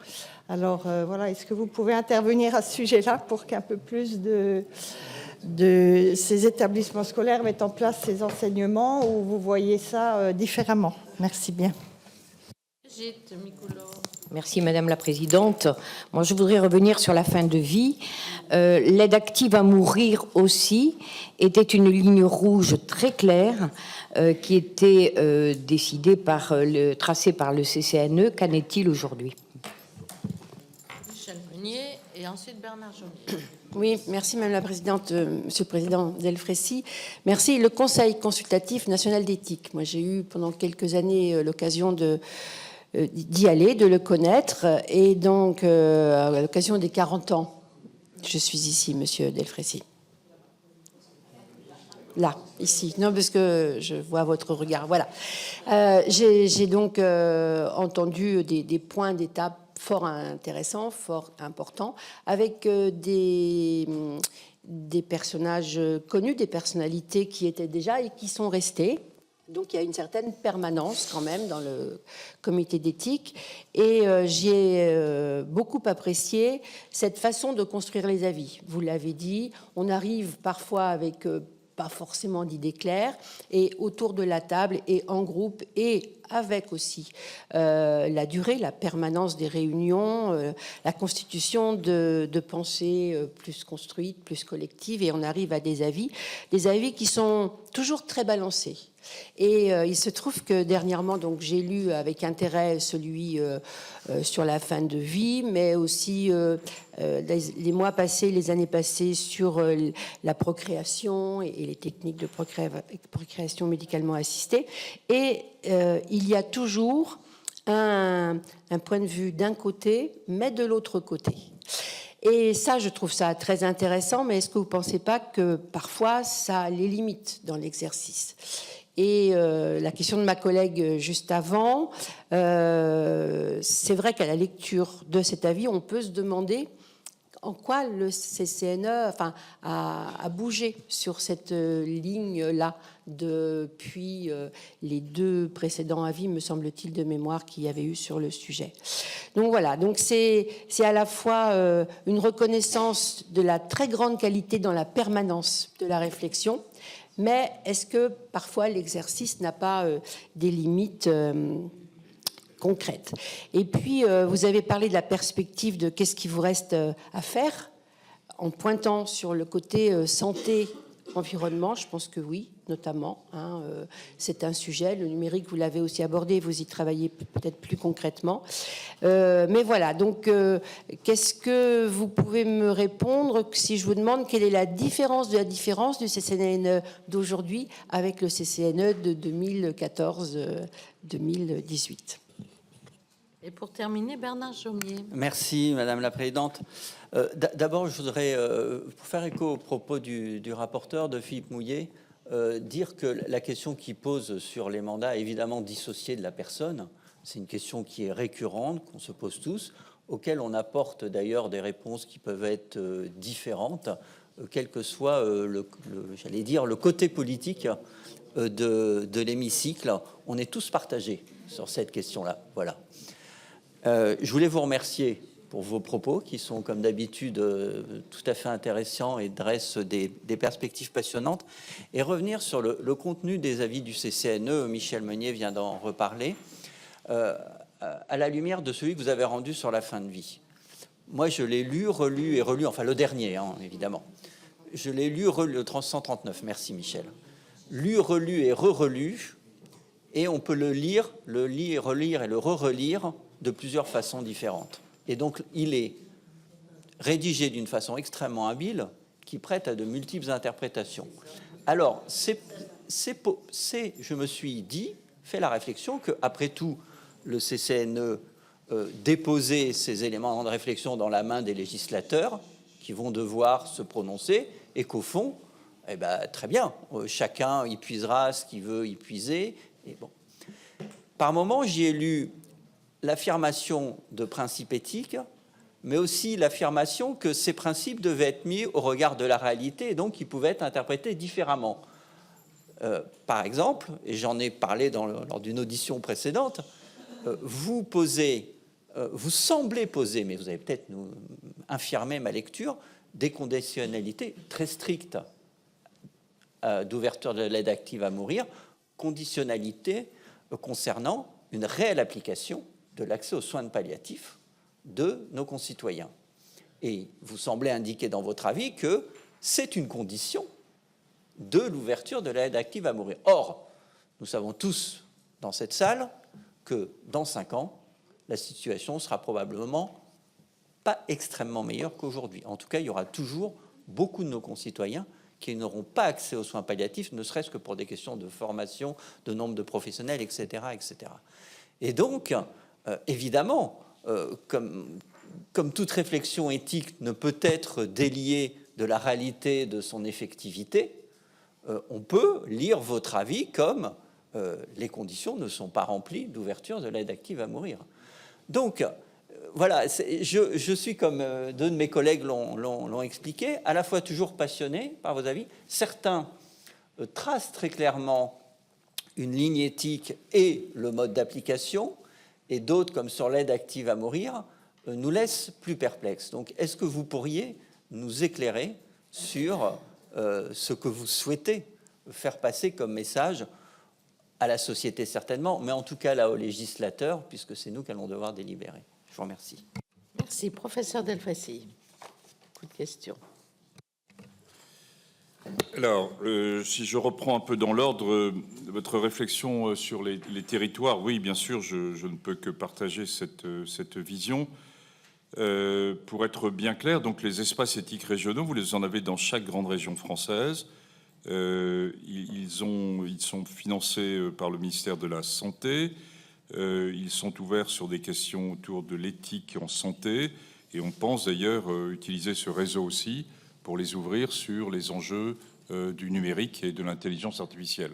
Alors voilà, est-ce que vous pouvez intervenir à ce sujet-là pour qu'un peu plus de ces établissements scolaires mettent en place ces enseignements, ou vous voyez ça différemment? Merci bien.
Brigitte Micouleau.
Merci Madame la Présidente. Moi, je voudrais revenir sur la fin de vie. L'aide active à mourir aussi était une ligne rouge très claire qui était décidée tracée par le CCNE. Qu'en est-il aujourd'hui?
Michel Meunier et ensuite Bernard Jomier.
Oui, merci Madame la Présidente, Monsieur le Président Delfraissy. Merci. Le Conseil consultatif national d'éthique. Moi, j'ai eu pendant quelques années l'occasion d'y aller, de le connaître, et donc à l'occasion des 40 ans, je suis ici, Monsieur Delfraissy. Là, ici. Non, parce que je vois votre regard. Voilà. J'ai donc entendu des points d'étape fort intéressants, fort importants, avec des personnages connus, des personnalités qui étaient déjà et qui sont restées. Donc, il y a une certaine permanence quand même dans le comité d'éthique. Et j'ai beaucoup apprécié cette façon de construire les avis. Vous l'avez dit, on arrive parfois avec pas forcément d'idées claires, et autour de la table et en groupe et
avec aussi la durée, la permanence des réunions, la constitution de pensées plus construites, plus collectives, et on arrive à des avis qui sont toujours très balancés. Et il se trouve que dernièrement, donc, j'ai lu avec intérêt celui sur la fin de vie, mais aussi les mois passés, les années passées sur la procréation et les techniques de procréation médicalement assistée. Et il y a toujours un point de vue d'un côté, mais de l'autre côté. Et ça, je trouve ça très intéressant, mais est-ce que vous ne pensez pas que parfois, ça a les limites dans l'exercice ? Et la question de ma collègue juste avant, c'est vrai qu'à la lecture de cet avis, on peut se demander en quoi le CCNE a bougé sur cette ligne-là depuis les 2 précédents avis, me semble-t-il, de mémoire qu'il y avait eu sur le sujet. Donc voilà, donc c'est à la fois une reconnaissance de la très grande qualité dans la permanence de la réflexion, mais est-ce que parfois l'exercice n'a pas des limites concrètes? Et puis, vous avez parlé de la perspective de qu'est-ce qui vous reste à faire, en pointant sur le côté santé, environnement. Je pense que oui, notamment. C'est un sujet. Le numérique, vous l'avez aussi abordé, vous y travaillez peut-être plus concrètement. Mais voilà, donc qu'est-ce que vous pouvez me répondre si je vous demande quelle est la différence de la différence du CCNE d'aujourd'hui avec le CCNE de 2014-2018?
Et pour terminer, Bernard Jomier.
Merci, Madame la Présidente. D'abord, je voudrais, pour faire écho aux propos du rapporteur, de Philippe Mouillet, dire que la question qu'il pose sur les mandats est évidemment dissociée de la personne. C'est une question qui est récurrente, qu'on se pose tous, auquel on apporte d'ailleurs des réponses qui peuvent être différentes, quel que soit j'allais dire, le côté politique de l'hémicycle. On est tous partagés sur cette question-là. Voilà. Je voulais vous remercier pour vos propos qui sont comme d'habitude tout à fait intéressants et dressent des perspectives passionnantes, et revenir sur le contenu des avis du CCNE. Michel Meunier vient d'en reparler, à la lumière de celui que vous avez rendu sur la fin de vie. Moi, je l'ai lu, relu et relu, enfin le dernier, évidemment. Je l'ai lu, relu, le 139, merci Michel. Lu, relu et re-relu, et on peut le lire, relire et le re-relire de plusieurs façons différentes. Et donc, il est rédigé d'une façon extrêmement habile qui prête à de multiples interprétations. Alors, je me suis dit, fait la réflexion qu'après tout, le CCNE déposait ces éléments de réflexion dans la main des législateurs qui vont devoir se prononcer, et qu'au fond, très bien, chacun y puisera ce qu'il veut y puiser. Et bon. Par moments, j'y ai lu l'affirmation de principes éthiques, mais aussi l'affirmation que ces principes devaient être mis au regard de la réalité et donc ils pouvaient être interprétés différemment. Par exemple, et j'en ai parlé lors d'une audition précédente, vous semblez poser, mais vous avez peut-être infirmé ma lecture, des conditionnalités très strictes d'ouverture de l'aide active à mourir, conditionnalités concernant une réelle application de l'accès aux soins palliatifs de nos concitoyens. Et vous semblez indiquer dans votre avis que c'est une condition de l'ouverture de l'aide active à mourir. Or, nous savons tous dans cette salle que dans 5 ans, la situation sera probablement pas extrêmement meilleure qu'aujourd'hui. En tout cas, il y aura toujours beaucoup de nos concitoyens qui n'auront pas accès aux soins palliatifs, ne serait-ce que pour des questions de formation, de nombre de professionnels, etc. etc. Et donc, évidemment, comme toute réflexion éthique ne peut être déliée de la réalité de son effectivité, on peut lire votre avis comme les conditions ne sont pas remplies d'ouverture de l'aide active à mourir. Donc, voilà, je suis, comme 2 de mes collègues l'ont expliqué, à la fois toujours passionné par vos avis. Certains tracent très clairement une ligne éthique et le mode d'application, et d'autres, comme sur l'aide active à mourir, nous laissent plus perplexes. Donc, est-ce que vous pourriez nous éclairer sur ce que vous souhaitez faire passer comme message à la société certainement, mais en tout cas là aux législateurs, puisque c'est nous qui allons devoir délibérer. Je vous remercie.
Merci. Professeur Delfraissy. Coup de question.
Alors, si je reprends un peu dans l'ordre votre réflexion sur les territoires, oui, bien sûr, je ne peux que partager cette vision. Pour être bien clair, donc les espaces éthiques régionaux, vous les en avez dans chaque grande région française. Ils sont financés par le ministère de la Santé. Ils sont ouverts sur des questions autour de l'éthique en santé. Et on pense d'ailleurs utiliser ce réseau aussi pour les ouvrir sur les enjeux du numérique et de l'intelligence artificielle.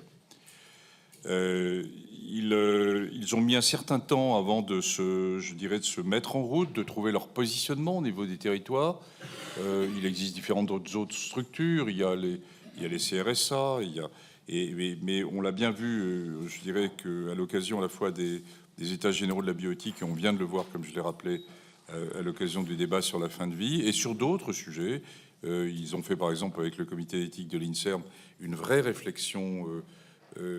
Ils ont mis un certain temps avant de se mettre en route, de trouver leur positionnement au niveau des territoires. Il existe différentes autres structures. Il y a les CRSA. Mais on l'a bien vu. Je dirais qu'à l'occasion à la fois des États généraux de la bioéthique, et on vient de le voir, comme je l'ai rappelé, à l'occasion du débat sur la fin de vie, et sur d'autres sujets. Ils ont fait, par exemple, avec le comité d'éthique de l'INSERM, une vraie réflexion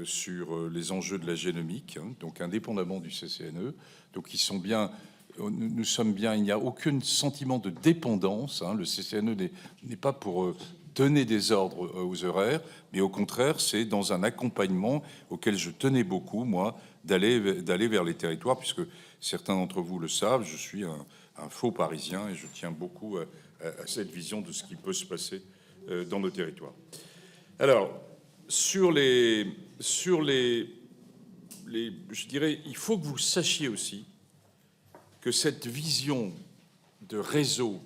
sur les enjeux de la génomique, hein, donc indépendamment du CCNE. Donc ils sont bien, nous sommes bien, il n'y a aucun sentiment de dépendance. Hein, le CCNE n'est pas pour donner des ordres aux horaires, mais au contraire, c'est dans un accompagnement auquel je tenais beaucoup, moi, d'aller vers les territoires, puisque certains d'entre vous le savent, je suis un faux Parisien et je tiens beaucoup à cette vision de ce qui peut se passer dans nos territoires. Alors, sur les, je dirais, il faut que vous sachiez aussi que cette vision de réseau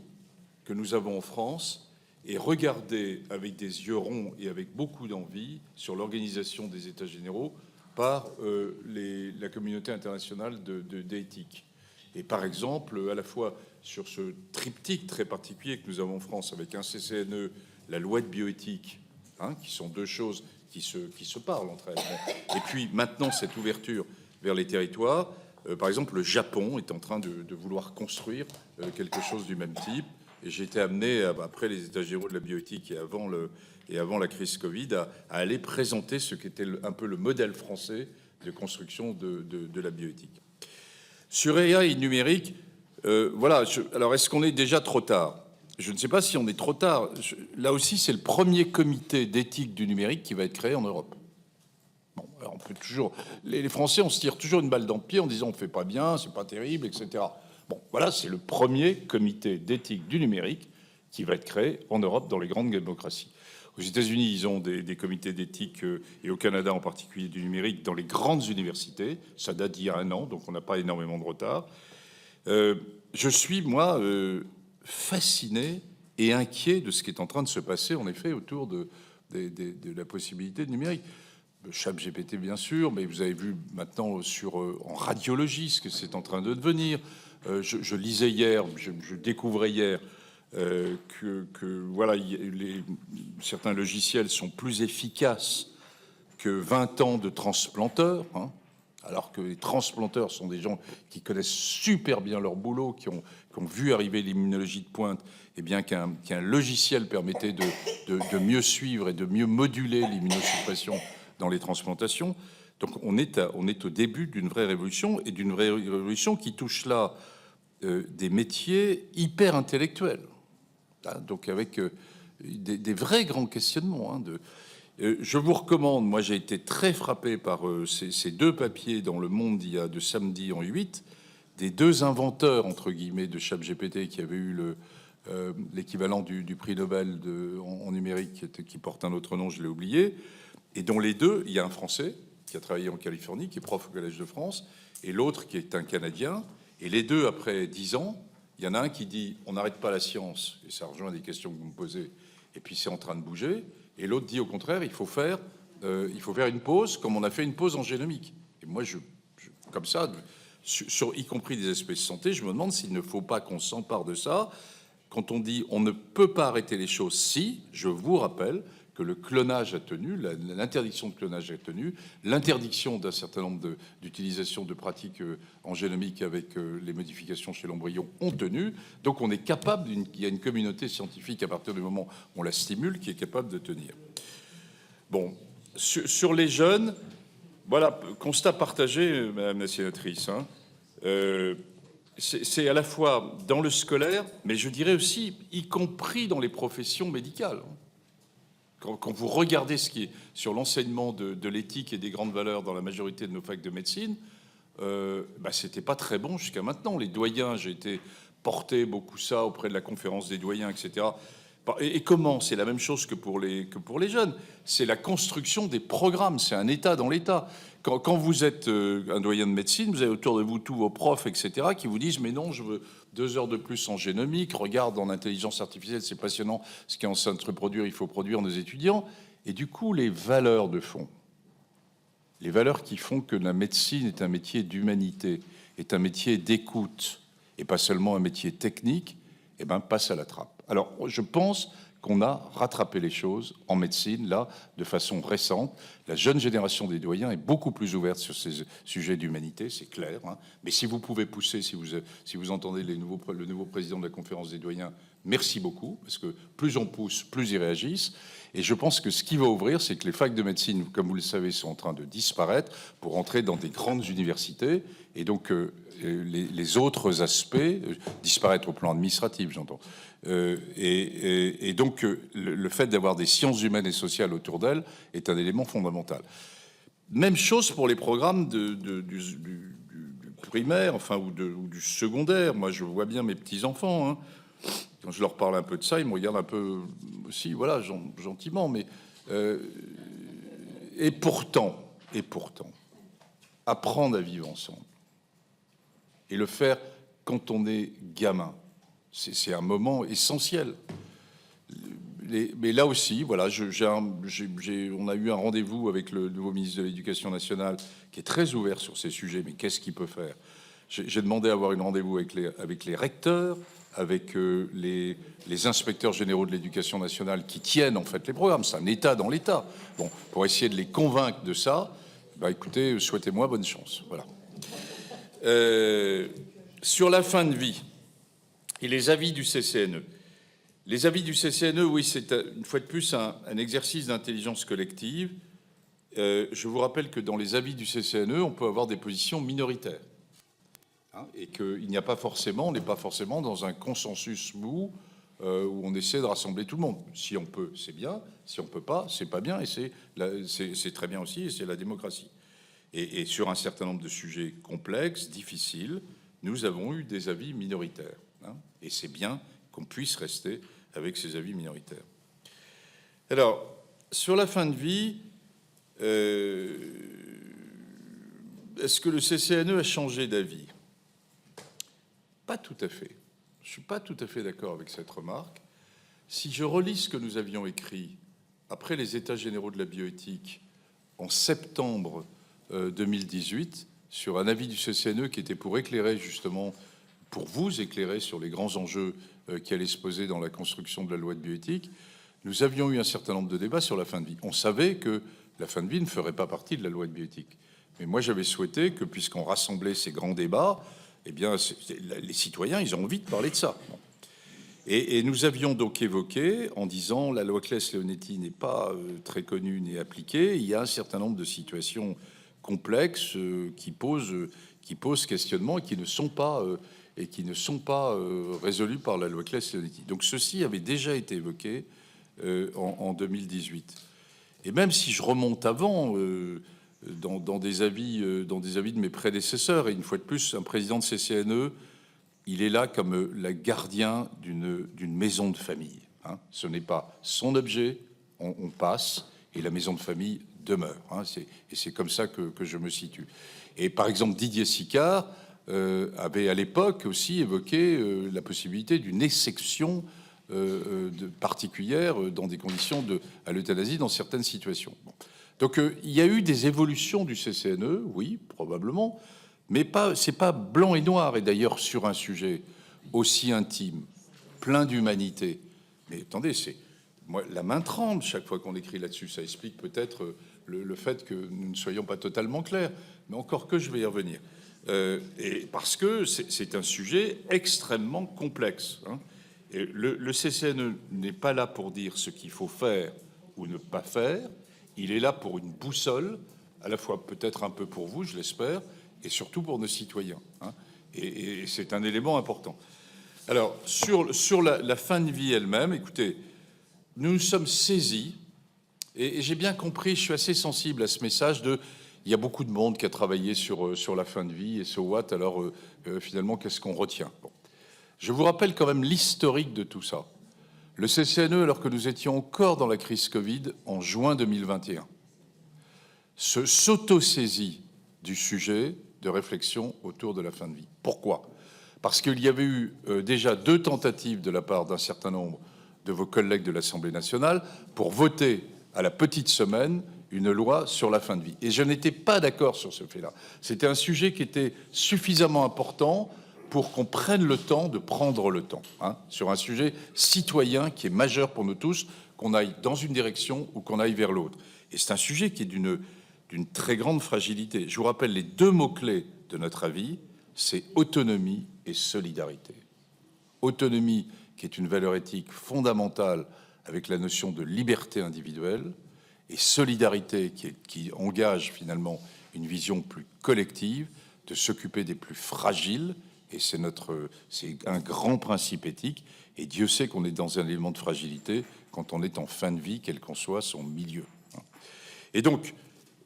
que nous avons en France est regardée avec des yeux ronds et avec beaucoup d'envie sur l'organisation des États généraux par la communauté internationale d'éthique. Et par exemple, à la fois sur ce triptyque très particulier que nous avons en France avec un CCNE, la loi de bioéthique, hein, qui sont deux choses qui se parlent entre elles. Et puis maintenant, cette ouverture vers les territoires. Par exemple, le Japon est en train de vouloir construire quelque chose du même type. Et j'ai été amené, après les États généraux de la bioéthique et avant la crise Covid, à aller présenter ce qui était un peu le modèle français de construction de la bioéthique. Sur AI numérique, voilà. Alors, est-ce qu'on est déjà trop tard? Je ne sais pas si on est trop tard. Là aussi, c'est le premier comité d'éthique du numérique qui va être créé en Europe. Bon, alors on peut toujours. Les Français, on se tire toujours une balle dans le pied en disant on fait pas bien, c'est pas terrible, etc. Bon, voilà, c'est le premier comité d'éthique du numérique qui va être créé en Europe dans les grandes démocraties. Aux États-Unis, ils ont des comités d'éthique, et au Canada en particulier du numérique, dans les grandes universités. Ça date d'il y a 1 an, donc on n'a pas énormément de retard. Je suis, moi, fasciné et inquiet de ce qui est en train de se passer, en effet, autour de la possibilité de numérique. ChatGPT, bien sûr, mais vous avez vu maintenant en radiologie ce que c'est en train de devenir. Je lisais hier, je découvrais hier que voilà, certains logiciels sont plus efficaces que 20 ans de transplanteurs, hein, alors que les transplanteurs sont des gens qui connaissent super bien leur boulot, qui ont vu arriver l'immunologie de pointe, et bien qu'un logiciel permettait de mieux suivre et de mieux moduler l'immunosuppression dans les transplantations. Donc on est au début d'une vraie révolution, et d'une vraie révolution qui touche là des métiers hyper intellectuels, hein, donc avec des vrais grands questionnements. Hein, je vous recommande, moi j'ai été très frappé par ces 2 papiers dans Le Monde il y a de samedi en 8, des 2 inventeurs entre guillemets de ChatGPT qui avaient eu l'équivalent du prix Nobel en numérique qui porte un autre nom, je l'ai oublié, et dont les 2, il y a un Français qui a travaillé en Californie, qui est prof au Collège de France, et l'autre qui est un Canadien, et les 2, après 10 ans, il y en a un qui dit on n'arrête pas la science, et ça rejoint des questions que vous me posez, et puis c'est en train de bouger, et l'autre dit au contraire il faut faire une pause comme on a fait une pause en génomique. Et moi, comme ça, y compris des espèces de santé, je me demande s'il ne faut pas qu'on s'empare de ça. Quand on dit on ne peut pas arrêter les choses, si, je vous rappelle que le clonage a tenu, l'interdiction de clonage a tenu, l'interdiction d'un certain nombre d'utilisations de pratiques en génomique avec les modifications chez l'embryon ont tenu. Donc on est capable, il y a une communauté scientifique à partir du moment où on la stimule qui est capable de tenir. Bon, sur les jeunes, Voilà, constat partagé, Madame la sénatrice. Hein. C'est à la fois dans le scolaire, mais je dirais aussi, y compris dans les professions médicales. Quand vous regardez ce qui est sur l'enseignement de l'éthique et des grandes valeurs dans la majorité de nos facs de médecine, c'était pas très bon jusqu'à maintenant. Les doyens, j'ai été porté beaucoup ça auprès de la conférence des doyens, etc. Et comment? C'est la même chose que pour les jeunes. C'est la construction des programmes. C'est un État dans l'État. Quand vous êtes un doyen de médecine, vous avez autour de vous tous vos profs, etc., qui vous disent « Mais non, je veux 2 heures de plus en génomique. Regarde, en intelligence artificielle, c'est passionnant. Ce qui est en train de se reproduire, il faut produire nos étudiants. » Et du coup, les valeurs de fond, les valeurs qui font que la médecine est un métier d'humanité, est un métier d'écoute, et pas seulement un métier technique, passent à la trappe. Alors, je pense qu'on a rattrapé les choses en médecine, là, de façon récente. La jeune génération des doyens est beaucoup plus ouverte sur ces sujets d'humanité, c'est clair. Hein. Mais si vous pouvez pousser, si vous entendez le nouveau président de la conférence des doyens, merci beaucoup, parce que plus on pousse, plus ils réagissent. Et je pense que ce qui va ouvrir, c'est que les facs de médecine, comme vous le savez, sont en train de disparaître pour entrer dans des grandes universités. Et donc, les autres aspects disparaître au plan administratif, j'entends. Et donc, le fait d'avoir des sciences humaines et sociales autour d'elles est un élément fondamental. Même chose pour les programmes du primaire, enfin, ou du secondaire. Moi, je vois bien mes petits-enfants, hein. Quand je leur parle un peu de ça, ils me regardent un peu aussi, voilà, gentiment. Mais et pourtant, apprendre à vivre ensemble et le faire quand on est gamin, c'est un moment essentiel. Mais là aussi, voilà, on a eu un rendez-vous avec le nouveau ministre de l'Éducation nationale qui est très ouvert sur ces sujets. Mais qu'est-ce qu'il peut faire? J'ai demandé à avoir un rendez-vous avec les recteurs, avec les inspecteurs généraux de l'éducation nationale qui tiennent en fait les programmes. C'est un État dans l'État. Bon, pour essayer de les convaincre de ça, écoutez, souhaitez-moi bonne chance. Voilà. Sur la fin de vie et les avis du CCNE. Les avis du CCNE, oui, c'est une fois de plus un exercice d'intelligence collective. Je vous rappelle que dans les avis du CCNE, on peut avoir des positions minoritaires. Et qu'il n'y a pas forcément, on n'est pas forcément dans un consensus mou où on essaie de rassembler tout le monde. Si on peut, c'est bien. Si on peut pas, c'est pas bien. Et c'est très bien aussi, et c'est la démocratie. Et sur un certain nombre de sujets complexes, difficiles, nous avons eu des avis minoritaires. Hein, et c'est bien qu'on puisse rester avec ces avis minoritaires. Alors, sur la fin de vie, est-ce que le CCNE a changé d'avis? Pas tout à fait. Je ne suis pas tout à fait d'accord avec cette remarque. Si je relis ce que nous avions écrit après les États généraux de la bioéthique en septembre 2018, sur un avis du CCNE qui était pour éclairer justement, pour vous éclairer sur les grands enjeux qui allaient se poser dans la construction de la loi de bioéthique, nous avions eu un certain nombre de débats sur la fin de vie. On savait que la fin de vie ne ferait pas partie de la loi de bioéthique. Mais moi, j'avais souhaité que, puisqu'on rassemblait ces grands débats, eh bien, les citoyens, ils ont envie de parler de ça. Bon. Et nous avions donc évoqué, en disant la loi Claes-Leonetti n'est pas très connue ni appliquée, il y a un certain nombre de situations complexes qui posent questionnement et qui ne sont pas résolues par la loi Claes-Leonetti. Donc ceci avait déjà été évoqué en 2018. Et même si je remonte avant, dans des avis de mes prédécesseurs, et une fois de plus, un président de CCNE, il est là comme la gardien d'une maison de famille. Hein. Ce n'est pas son objet, on passe, et la maison de famille demeure. Hein. Et c'est comme ça que je me situe. Et par exemple, Didier Sicard avait à l'époque aussi évoqué la possibilité d'une exception particulière dans des conditions à l'euthanasie dans certaines situations. Bon. Donc il y a eu des évolutions du CCNE, oui, probablement, mais c'est pas blanc et noir. Et d'ailleurs, sur un sujet aussi intime, plein d'humanité. Mais attendez, moi, la main tremble chaque fois qu'on écrit là-dessus. Ça explique peut-être le fait que nous ne soyons pas totalement clairs. Mais encore que je vais y revenir. Et parce que c'est un sujet extrêmement complexe. Hein. Et le CCNE n'est pas là pour dire ce qu'il faut faire ou ne pas faire. Il est là pour une boussole à la fois peut-être un peu pour vous, je l'espère, et surtout pour nos citoyens, hein. Et c'est un élément important. Alors, sur la fin de vie elle-même, écoutez, nous nous sommes saisis, et j'ai bien compris, je suis assez sensible à ce message de... Il y a beaucoup de monde qui a travaillé sur la fin de vie, et so what, alors finalement, qu'est-ce qu'on retient? Bon. Je vous rappelle quand même l'historique de tout ça. Le CCNE, alors que nous étions encore dans la crise Covid, en juin 2021, s'auto-saisit du sujet de réflexion autour de la fin de vie. Pourquoi? Parce qu'il y avait eu déjà 2 tentatives de la part d'un certain nombre de vos collègues de l'Assemblée nationale pour voter à la petite semaine une loi sur la fin de vie. Et je n'étais pas d'accord sur ce fait-là. C'était un sujet qui était suffisamment important pour qu'on prenne le temps de prendre le temps, hein, sur un sujet citoyen qui est majeur pour nous tous, qu'on aille dans une direction ou qu'on aille vers l'autre. Et c'est un sujet qui est d'une très grande fragilité. Je vous rappelle les 2 mots-clés de notre avis, c'est autonomie et solidarité. Autonomie, qui est une valeur éthique fondamentale avec la notion de liberté individuelle, et solidarité, qui engage finalement une vision plus collective, de s'occuper des plus fragiles, et c'est un grand principe éthique, et Dieu sait qu'on est dans un élément de fragilité quand on est en fin de vie, quel qu'en soit son milieu. Et donc,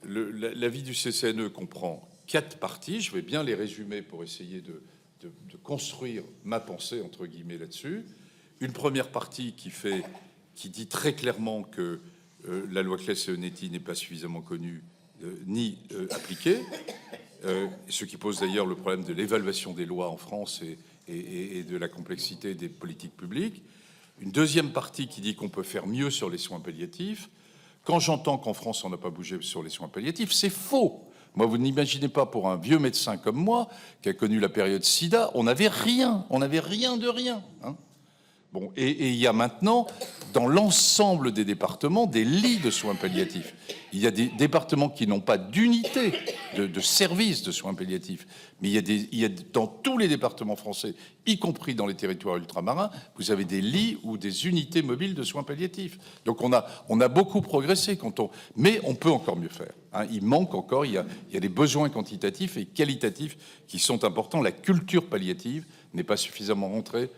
l'avis du CCNE comprend 4 parties, je vais bien les résumer pour essayer de construire ma pensée, entre guillemets, là-dessus. Une première partie qui dit très clairement que la loi Claes-Leonetti n'est pas suffisamment connue ni appliquée, ce qui pose d'ailleurs le problème de l'évaluation des lois en France et de la complexité des politiques publiques. Une deuxième partie qui dit qu'on peut faire mieux sur les soins palliatifs. Quand j'entends qu'en France, on n'a pas bougé sur les soins palliatifs, c'est faux. Moi, vous n'imaginez pas, pour un vieux médecin comme moi, qui a connu la période SIDA, on n'avait rien de rien, hein. Bon, et il y a maintenant, dans l'ensemble des départements, des lits de soins palliatifs. Il y a des départements qui n'ont pas d'unité de service de soins palliatifs, mais il y a dans tous les départements français, y compris dans les territoires ultramarins, vous avez des lits ou des unités mobiles de soins palliatifs. Donc on a beaucoup progressé, mais on peut encore mieux faire, hein. Il manque encore, il y a des besoins quantitatifs et qualitatifs qui sont importants. La culture palliative n'est pas suffisamment rentrée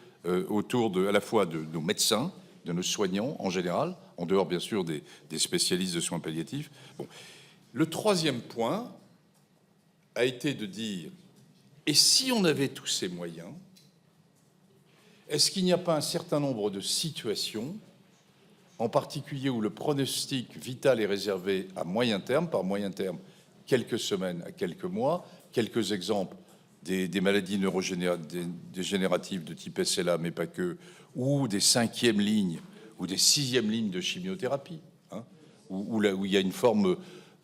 autour à la fois de nos médecins, de nos soignants en général, en dehors bien sûr des spécialistes de soins palliatifs. Bon. Le troisième point a été de dire, et si on avait tous ces moyens, est-ce qu'il n'y a pas un certain nombre de situations, en particulier où le pronostic vital est réservé à moyen terme, par moyen terme quelques semaines à quelques mois, quelques exemples, des maladies neurodégénératives de type SLA, mais pas que, ou des 5e lignes ou des 6e lignes de chimiothérapie, hein, où il y a une forme,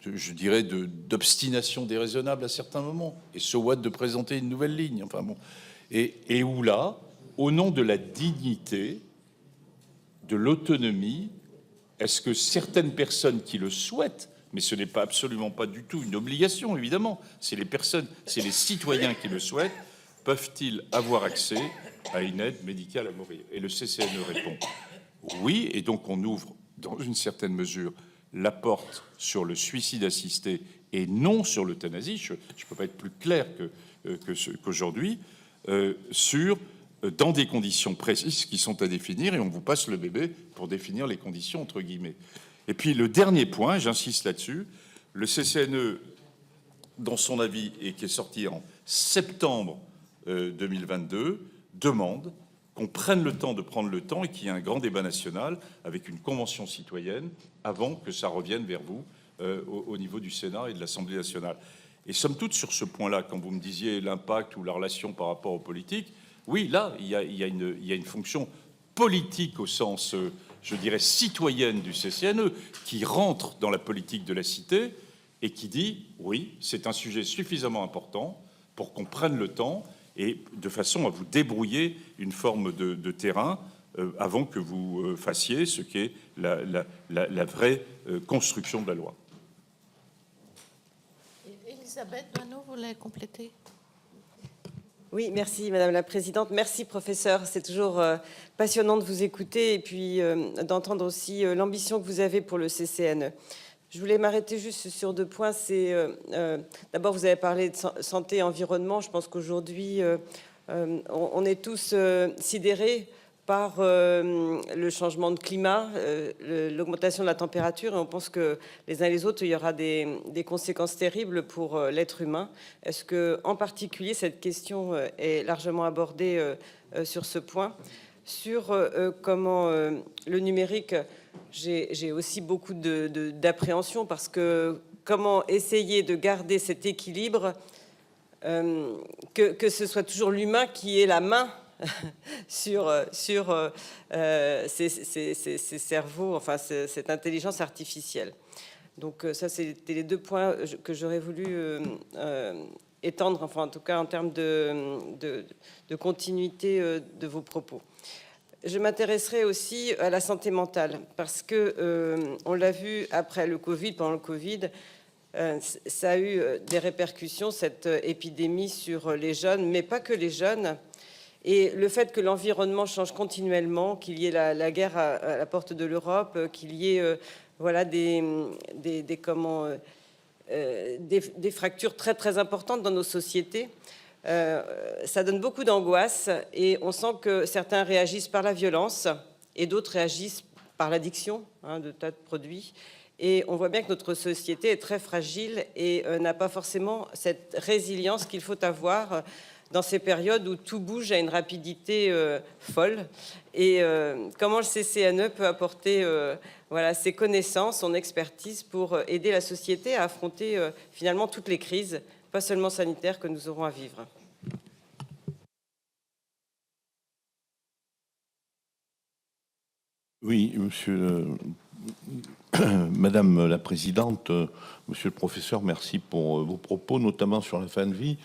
je dirais, d'obstination déraisonnable à certains moments, et so what de présenter une nouvelle ligne, enfin bon, et où là, au nom de la dignité, de l'autonomie, est-ce que certaines personnes qui le souhaitent, mais ce n'est pas absolument pas du tout une obligation, évidemment. C'est les citoyens qui le souhaitent, peuvent-ils avoir accès à une aide médicale à mourir? Et le CCNE répond oui, et donc on ouvre, dans une certaine mesure, la porte sur le suicide assisté et non sur l'euthanasie. Je ne peux pas être plus clair qu'aujourd'hui, dans des conditions précises qui sont à définir, et on vous passe le bébé pour définir les conditions, entre guillemets. Et puis le dernier point, j'insiste là-dessus, le CCNE, dans son avis, et qui est sorti en septembre 2022, demande qu'on prenne le temps de prendre le temps et qu'il y ait un grand débat national avec une convention citoyenne avant que ça revienne vers vous au niveau du Sénat et de l'Assemblée nationale. Et somme toute, sur ce point-là, quand vous me disiez l'impact ou la relation par rapport aux politiques, oui, là, il y a une fonction politique au sens, je dirais, citoyenne du CCNE, qui rentre dans la politique de la cité et qui dit, oui, c'est un sujet suffisamment important pour qu'on prenne le temps et de façon à vous débrouiller une forme de terrain avant que vous fassiez ce qu'est la vraie construction de la loi.
Elisabeth Manot, vous voulez compléter?
Oui, merci Madame la Présidente. Merci professeur. C'est toujours passionnant de vous écouter et puis d'entendre aussi l'ambition que vous avez pour le CCNE. Je voulais m'arrêter juste sur 2 points. C'est d'abord, vous avez parlé de santé et environnement. Je pense qu'aujourd'hui, on est tous sidérés par le changement de climat, l'augmentation de la température, et on pense que les uns et les autres, il y aura des conséquences terribles pour l'être humain. Est-ce que, en particulier, cette question est largement abordée sur ce point? Sur comment le numérique, j'ai aussi beaucoup d'appréhension, parce que comment essayer de garder cet équilibre, que ce soit toujours l'humain qui ait la main sur ces cerveaux, enfin cette intelligence artificielle. Donc ça, c'était les 2 points que j'aurais voulu étendre, enfin en tout cas en termes de continuité de vos propos. Je m'intéresserai aussi à la santé mentale, parce que on l'a vu après le Covid, pendant le Covid, ça a eu des répercussions, cette épidémie, sur les jeunes, mais pas que les jeunes. Et le fait que l'environnement change continuellement, qu'il y ait la guerre à la porte de l'Europe, qu'il y ait voilà, des fractures très très importantes dans nos sociétés, ça donne beaucoup d'angoisse, et on sent que certains réagissent par la violence et d'autres réagissent par l'addiction de tas de produits. Et on voit bien que notre société est très fragile et n'a pas forcément cette résilience qu'il faut avoir dans ces périodes où tout bouge à une rapidité folle. Et comment le CCNE peut apporter voilà, ses connaissances, son expertise pour aider la société à affronter finalement toutes les crises, pas seulement sanitaires, que nous aurons à vivre.
Oui, Madame la Présidente, Monsieur le Professeur, merci pour vos propos, notamment sur la fin de vie,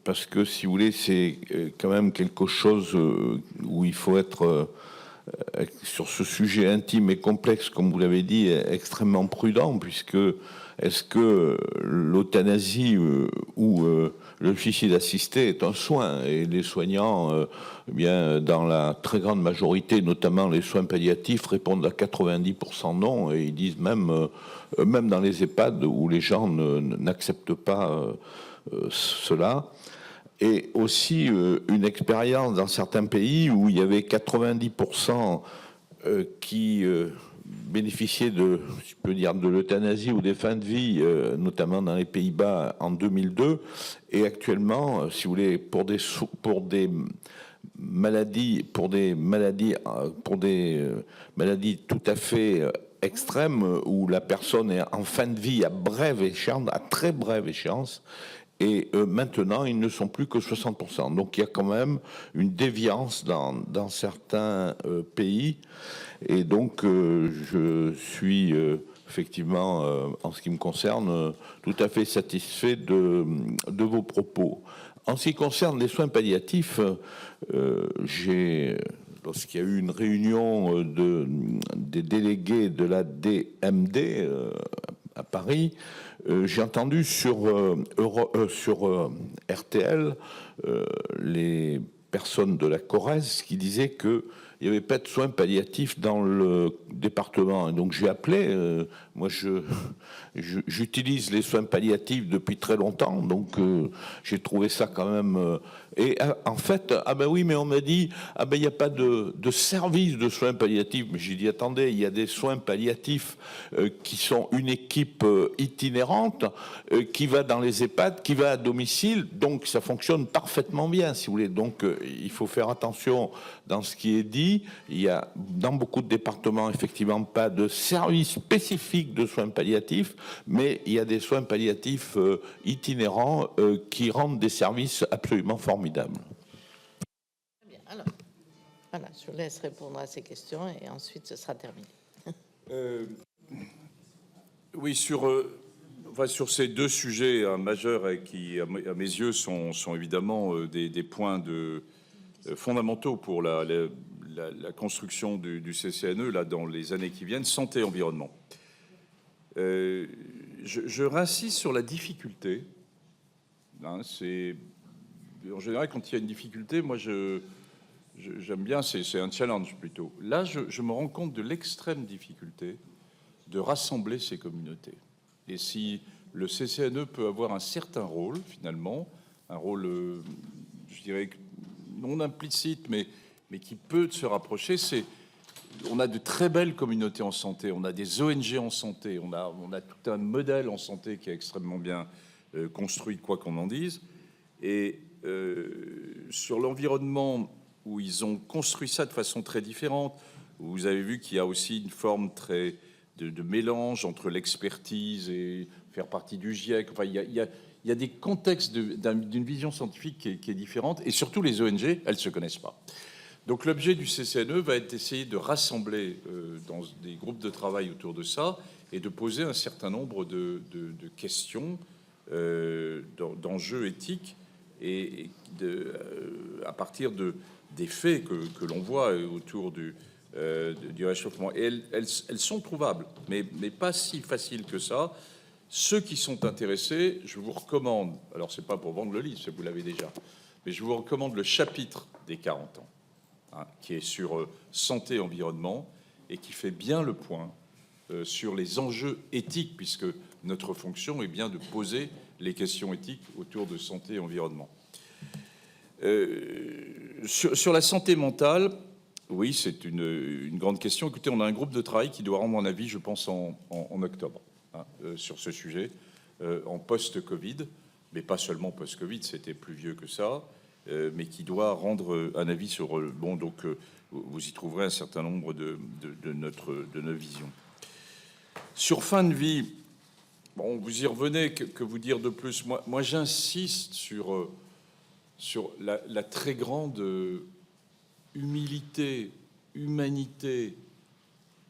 parce que, si vous voulez, c'est quand même quelque chose où il faut être, sur ce sujet intime et complexe, comme vous l'avez dit, extrêmement prudent, puisque est-ce que l'euthanasie ou le suicide assisté est un soin? Et les soignants, bien, dans la très grande majorité, notamment les soins palliatifs, répondent à 90% non, et ils disent même dans les EHPAD où les gens n'acceptent pas cela. Et aussi une expérience dans certains pays où il y avait 90% qui bénéficiaient de, je peux dire, de l'euthanasie ou des fins de vie, notamment dans les Pays-Bas en 2002. Et actuellement, si vous voulez, pour des maladies tout à fait extrêmes, où la personne est en fin de vie à très brève échéance. Et maintenant, ils ne sont plus que 60%. Donc il y a quand même une déviance dans certains pays. Et donc je suis effectivement, en ce qui me concerne, tout à fait satisfait de vos propos. En ce qui concerne les soins palliatifs, lorsqu'il y a eu une réunion des délégués de la DMD à Paris, j'ai entendu sur RTL les personnes de la Corrèze qui disaient qu'il n'y avait pas de soins palliatifs dans le département. Et donc j'ai appelé, moi j'utilise les soins palliatifs depuis très longtemps, donc j'ai trouvé ça quand même... Et en fait, ah ben oui, mais on m'a dit, ah ben il n'y a pas de service de soins palliatifs. Mais j'ai dit, attendez, il y a des soins palliatifs qui sont une équipe itinérante, qui va dans les EHPAD, qui va à domicile, donc ça fonctionne parfaitement bien, si vous voulez. Donc il faut faire attention dans ce qui est dit. Il y a dans beaucoup de départements, effectivement, pas de service spécifique de soins palliatifs, mais il y a des soins palliatifs itinérants qui rendent des services absolument formidables.
Très bien. Alors, voilà, je vous laisse répondre à ces questions et ensuite ce sera terminé.
Oui, sur ces 2 sujets majeurs et qui, à mes yeux, sont évidemment des points fondamentaux pour la construction du CCNE là, dans les années qui viennent, santé et environnement. Je réinsiste sur la difficulté. C'est... En général, quand il y a une difficulté, moi, j'aime bien, c'est un challenge plutôt. Là, je me rends compte de l'extrême difficulté de rassembler ces communautés. Et si le CCNE peut avoir un certain rôle, finalement, un rôle, je dirais, non implicite, mais qui peut se rapprocher, on a de très belles communautés en santé, on a des ONG en santé, on a tout un modèle en santé qui est extrêmement bien construit, quoi qu'on en dise. Et sur l'environnement, où ils ont construit ça de façon très différente, où vous avez vu qu'il y a aussi une forme très de mélange entre l'expertise et faire partie du GIEC. Enfin, il y a des contextes d'une vision scientifique qui est différente, et surtout les ONG, elles se connaissent pas. Donc l'objet du CCNE va être d'essayer de rassembler dans des groupes de travail autour de ça et de poser un certain nombre de questions, d'enjeux éthiques, et à partir des faits que l'on voit autour du réchauffement. Et elles sont trouvables, mais pas si faciles que ça. Ceux qui sont intéressés, je vous recommande, alors c'est pas pour vendre le livre, vous l'avez déjà, mais je vous recommande le chapitre des 40 ans. Qui est sur santé et environnement et qui fait bien le point sur les enjeux éthiques, puisque notre fonction est bien de poser les questions éthiques autour de santé et environnement. Sur la santé mentale, oui, c'est une grande question. Écoutez, on a un groupe de travail qui doit rendre un avis, je pense, en octobre, sur ce sujet, en post-Covid, mais pas seulement post-Covid, c'était plus vieux que ça. Mais qui doit rendre un avis sur bon, donc vous y trouverez un certain nombre de nos visions. Sur fin de vie, bon, vous y revenez, que vous dire de plus? Moi j'insiste sur la très grande humilité, humanité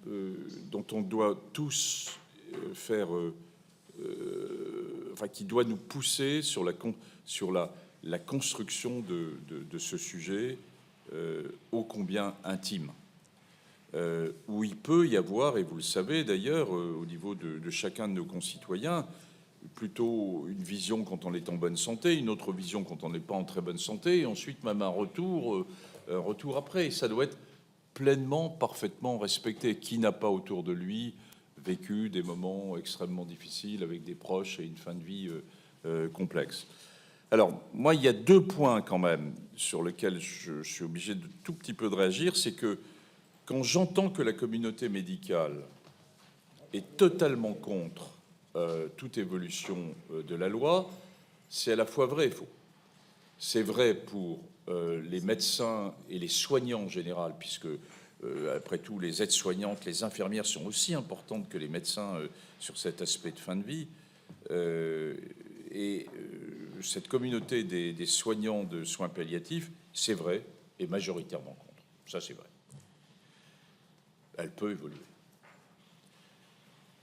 dont on doit tous faire, enfin, qui doit nous pousser sur la construction de ce sujet ô combien intime, où il peut y avoir, et vous le savez d'ailleurs, au niveau de chacun de nos concitoyens, plutôt une vision quand on est en bonne santé, une autre vision quand on n'est pas en très bonne santé, et ensuite même un retour après. Ça doit être pleinement, parfaitement respecté. Qui n'a pas autour de lui vécu des moments extrêmement difficiles avec des proches et une fin de vie complexe? Alors, moi, il y a deux points quand même sur lesquels je suis obligé de tout petit peu de réagir. C'est que quand j'entends que la communauté médicale est totalement contre toute évolution de la loi, c'est à la fois vrai et faux. C'est vrai pour les médecins et les soignants en général, puisque, après tout, les aides-soignantes, les infirmières sont aussi importantes que les médecins sur cet aspect de fin de vie. Cette communauté des soignants de soins palliatifs, c'est vrai, est majoritairement contre. Ça, c'est vrai. Elle peut évoluer.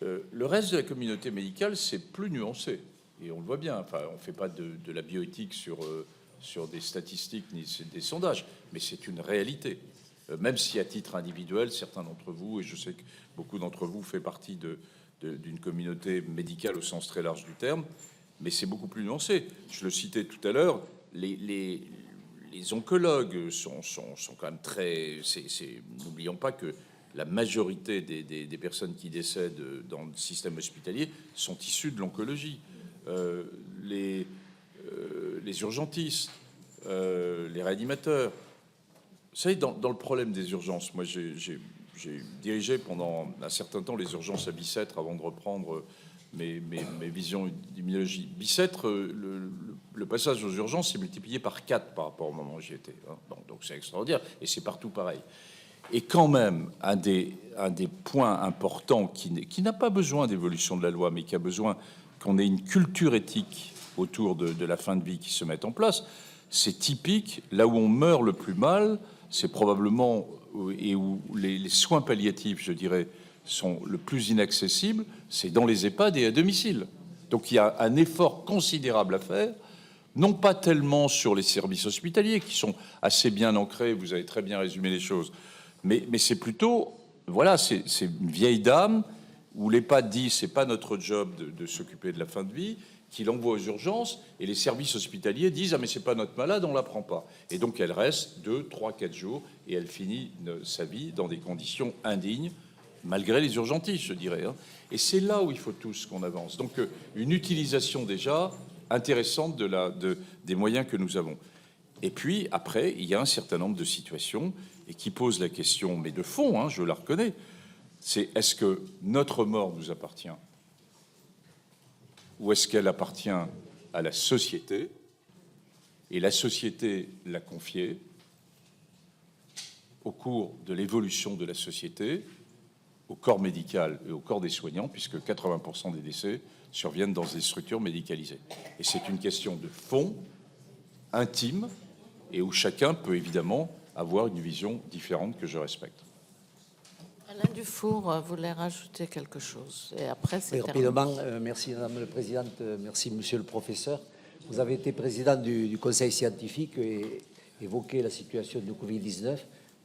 Le reste de la communauté médicale, c'est plus nuancé. Et on le voit bien. Enfin, on ne fait pas de la bioéthique sur des statistiques ni des sondages, mais c'est une réalité. Même si, à titre individuel, certains d'entre vous, et je sais que beaucoup d'entre vous fait partie d'une communauté médicale au sens très large du terme, mais c'est beaucoup plus nuancé. Je le citais tout à l'heure, les oncologues sont quand même très... N'oublions pas que la majorité des personnes qui décèdent dans le système hospitalier sont issues de l'oncologie. Les urgentistes, les réanimateurs. Vous savez, dans le problème des urgences, moi j'ai dirigé pendant un certain temps les urgences à Bicêtre avant de reprendre mes visions d'immunologie. Bicêtre, le passage aux urgences s'est multiplié par 4 par rapport au moment où j'y étais. Bon, donc c'est extraordinaire, et c'est partout pareil. Et quand même, un des points importants qui n'a pas besoin d'évolution de la loi, mais qui a besoin qu'on ait une culture éthique autour de la fin de vie qui se mette en place, c'est typique, là où on meurt le plus mal, c'est probablement, et où les soins palliatifs, je dirais, sont le plus inaccessibles, c'est dans les EHPAD et à domicile. Donc il y a un effort considérable à faire, non pas tellement sur les services hospitaliers, qui sont assez bien ancrés, vous avez très bien résumé les choses, mais c'est plutôt, voilà, c'est une vieille dame où l'EHPAD dit c'est pas notre job de s'occuper de la fin de vie, qui l'envoie aux urgences, et les services hospitaliers disent ah mais c'est pas notre malade, on la prend pas. Et donc elle reste 2, 3, 4 jours et elle finit sa vie dans des conditions indignes malgré les urgentistes, je dirais. Hein. Et c'est là où il faut tous qu'on avance. Donc, une utilisation déjà intéressante des moyens que nous avons. Et puis, après, il y a un certain nombre de situations et qui posent la question, mais de fond, hein, je la reconnais, c'est est-ce que notre mort nous appartient ou est-ce qu'elle appartient à la société et la société l'a confiée au cours de l'évolution de la société au corps médical et au corps des soignants, puisque 80% des décès surviennent dans des structures médicalisées. Et c'est une question de fond, intime, et où chacun peut évidemment avoir une vision différente que je respecte.
Alain Dufour voulait rajouter quelque chose. Et après, c'est
rapidement, merci Madame la Présidente, merci Monsieur le Professeur. Vous avez été président du Conseil scientifique et évoqué la situation du Covid-19.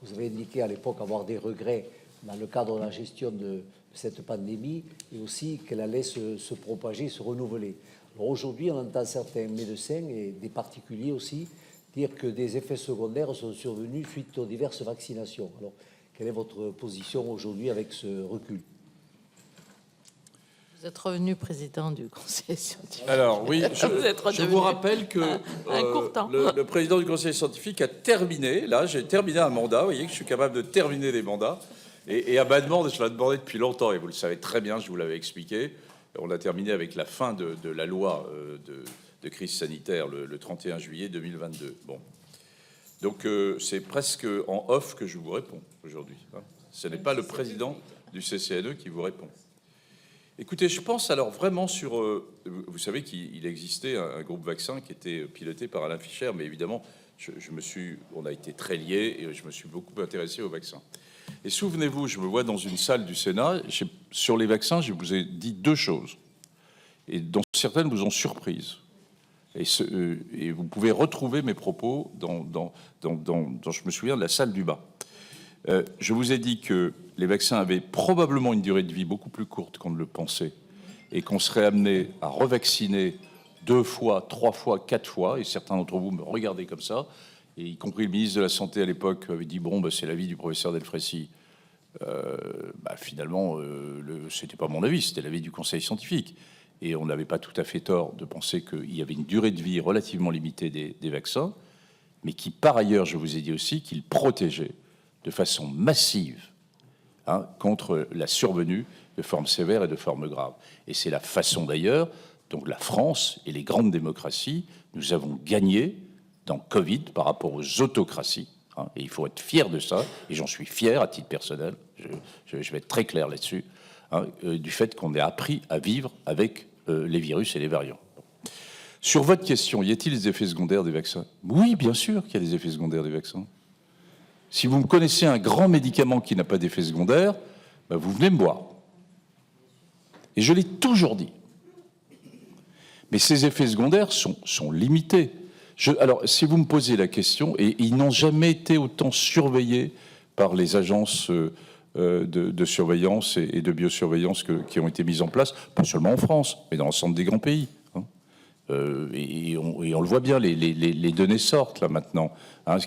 Vous avez indiqué à l'époque avoir des regrets dans le cadre de la gestion de cette pandémie et aussi qu'elle allait se propager, se renouveler. Alors aujourd'hui, on entend certains médecins et des particuliers aussi dire que des effets secondaires sont survenus suite aux diverses vaccinations. Alors, quelle est votre position aujourd'hui avec ce recul?
Vous êtes revenu président du Conseil scientifique.
Alors oui, je vous rappelle que le président du Conseil scientifique a terminé, là j'ai terminé un mandat, vous voyez que je suis capable de terminer des mandats, et à ma demande, je l'ai demandé depuis longtemps, et vous le savez très bien, je vous l'avais expliqué, on a terminé avec la fin de la loi de crise sanitaire le 31 juillet 2022. Bon. Donc c'est presque en off que je vous réponds aujourd'hui. Hein. Ce n'est pas le président du CCNE qui vous répond. Écoutez, je pense alors vraiment sur... vous savez qu'il existait un groupe vaccin qui était piloté par Alain Fischer, mais évidemment, on a été très liés et je me suis beaucoup intéressé aux vaccins. Et souvenez-vous, je me vois dans une salle du Sénat, sur les vaccins, je vous ai dit deux choses, et dont certaines vous ont surprise. Et vous pouvez retrouver mes propos dans je me souviens, de la salle du bas. Je vous ai dit que les vaccins avaient probablement une durée de vie beaucoup plus courte qu'on ne le pensait et qu'on serait amené à revacciner 2 fois, 3 fois, 4 fois, et certains d'entre vous me regardaient comme ça, et y compris le ministre de la Santé à l'époque avait dit « bon, c'est l'avis du professeur Delfraissy ». Finalement, c'était pas mon avis, c'était l'avis du Conseil scientifique. Et on n'avait pas tout à fait tort de penser qu'il y avait une durée de vie relativement limitée des vaccins, mais qui, par ailleurs, je vous ai dit aussi qu'ils protégeaient de façon massive contre la survenue de formes sévères et de formes graves. Et c'est la façon d'ailleurs dont la France et les grandes démocraties, nous avons gagné dans Covid par rapport aux autocraties. Et il faut être fier de ça, et j'en suis fier à titre personnel, je vais être très clair là-dessus, du fait qu'on ait appris à vivre avec les virus et les variants. Sur votre question, y a-t-il des effets secondaires des vaccins? Oui, bien sûr qu'il y a des effets secondaires des vaccins. Si vous me connaissez un grand médicament qui n'a pas d'effet secondaire, vous venez me voir. Et je l'ai toujours dit. Mais ces effets secondaires sont limités. Alors, si vous me posez la question, et ils n'ont jamais été autant surveillés par les agences de surveillance et de biosurveillance qui ont été mises en place, pas seulement en France, mais dans l'ensemble des grands pays. Et on le voit bien, les données sortent là maintenant,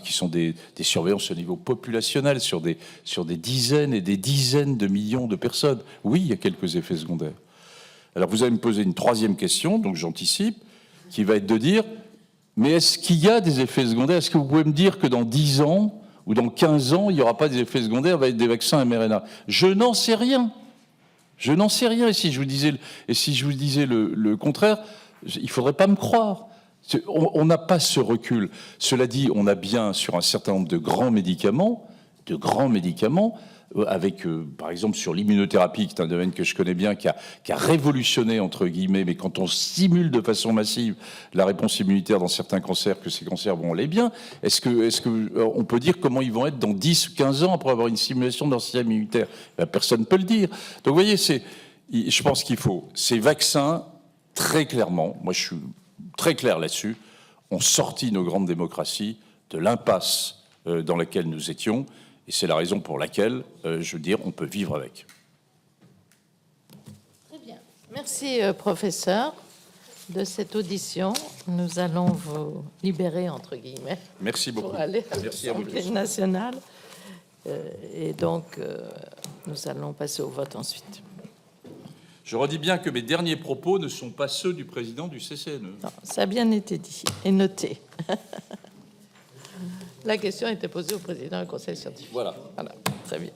qui sont des surveillances au niveau populationnel sur des dizaines et des dizaines de millions de personnes. Oui, il y a quelques effets secondaires. Alors vous allez me poser une troisième question, donc j'anticipe, qui va être de dire, mais est-ce qu'il y a des effets secondaires? Est-ce que vous pouvez me dire que dans 10 ans ou dans 15 ans, il n'y aura pas des effets secondaires avec des vaccins mRNA? Je n'en sais rien. Je n'en sais rien. Et si je vous disais le contraire, il ne faudrait pas me croire. On n'a pas ce recul. Cela dit, on a bien sur un certain nombre de grands médicaments, avec, par exemple, sur l'immunothérapie, qui est un domaine que je connais bien, qui a révolutionné, entre guillemets, mais quand on simule de façon massive la réponse immunitaire dans certains cancers, que ces cancers vont aller bien, est-ce que on peut dire comment ils vont être dans 10 ou 15 ans après avoir une simulation de leur système immunitaire? Personne ne peut le dire. Donc, vous voyez, je pense qu'il faut ces vaccins, très clairement, moi je suis très clair là-dessus, ont sorti nos grandes démocraties de l'impasse dans laquelle nous étions, et c'est la raison pour laquelle, je veux dire, on peut vivre avec.
Très bien. Merci, professeur, de cette audition. Nous allons vous libérer, entre guillemets.
Merci beaucoup.
Pour aller à
Merci à vous
l'Assemblée
tous.
nationale. Et donc, Nous allons passer au vote ensuite.
Je redis bien que mes derniers propos ne sont pas ceux du président du CCNE.
Non, ça a bien été dit et noté. La question était posée au président du conseil scientifique.
Voilà.
Voilà, très bien.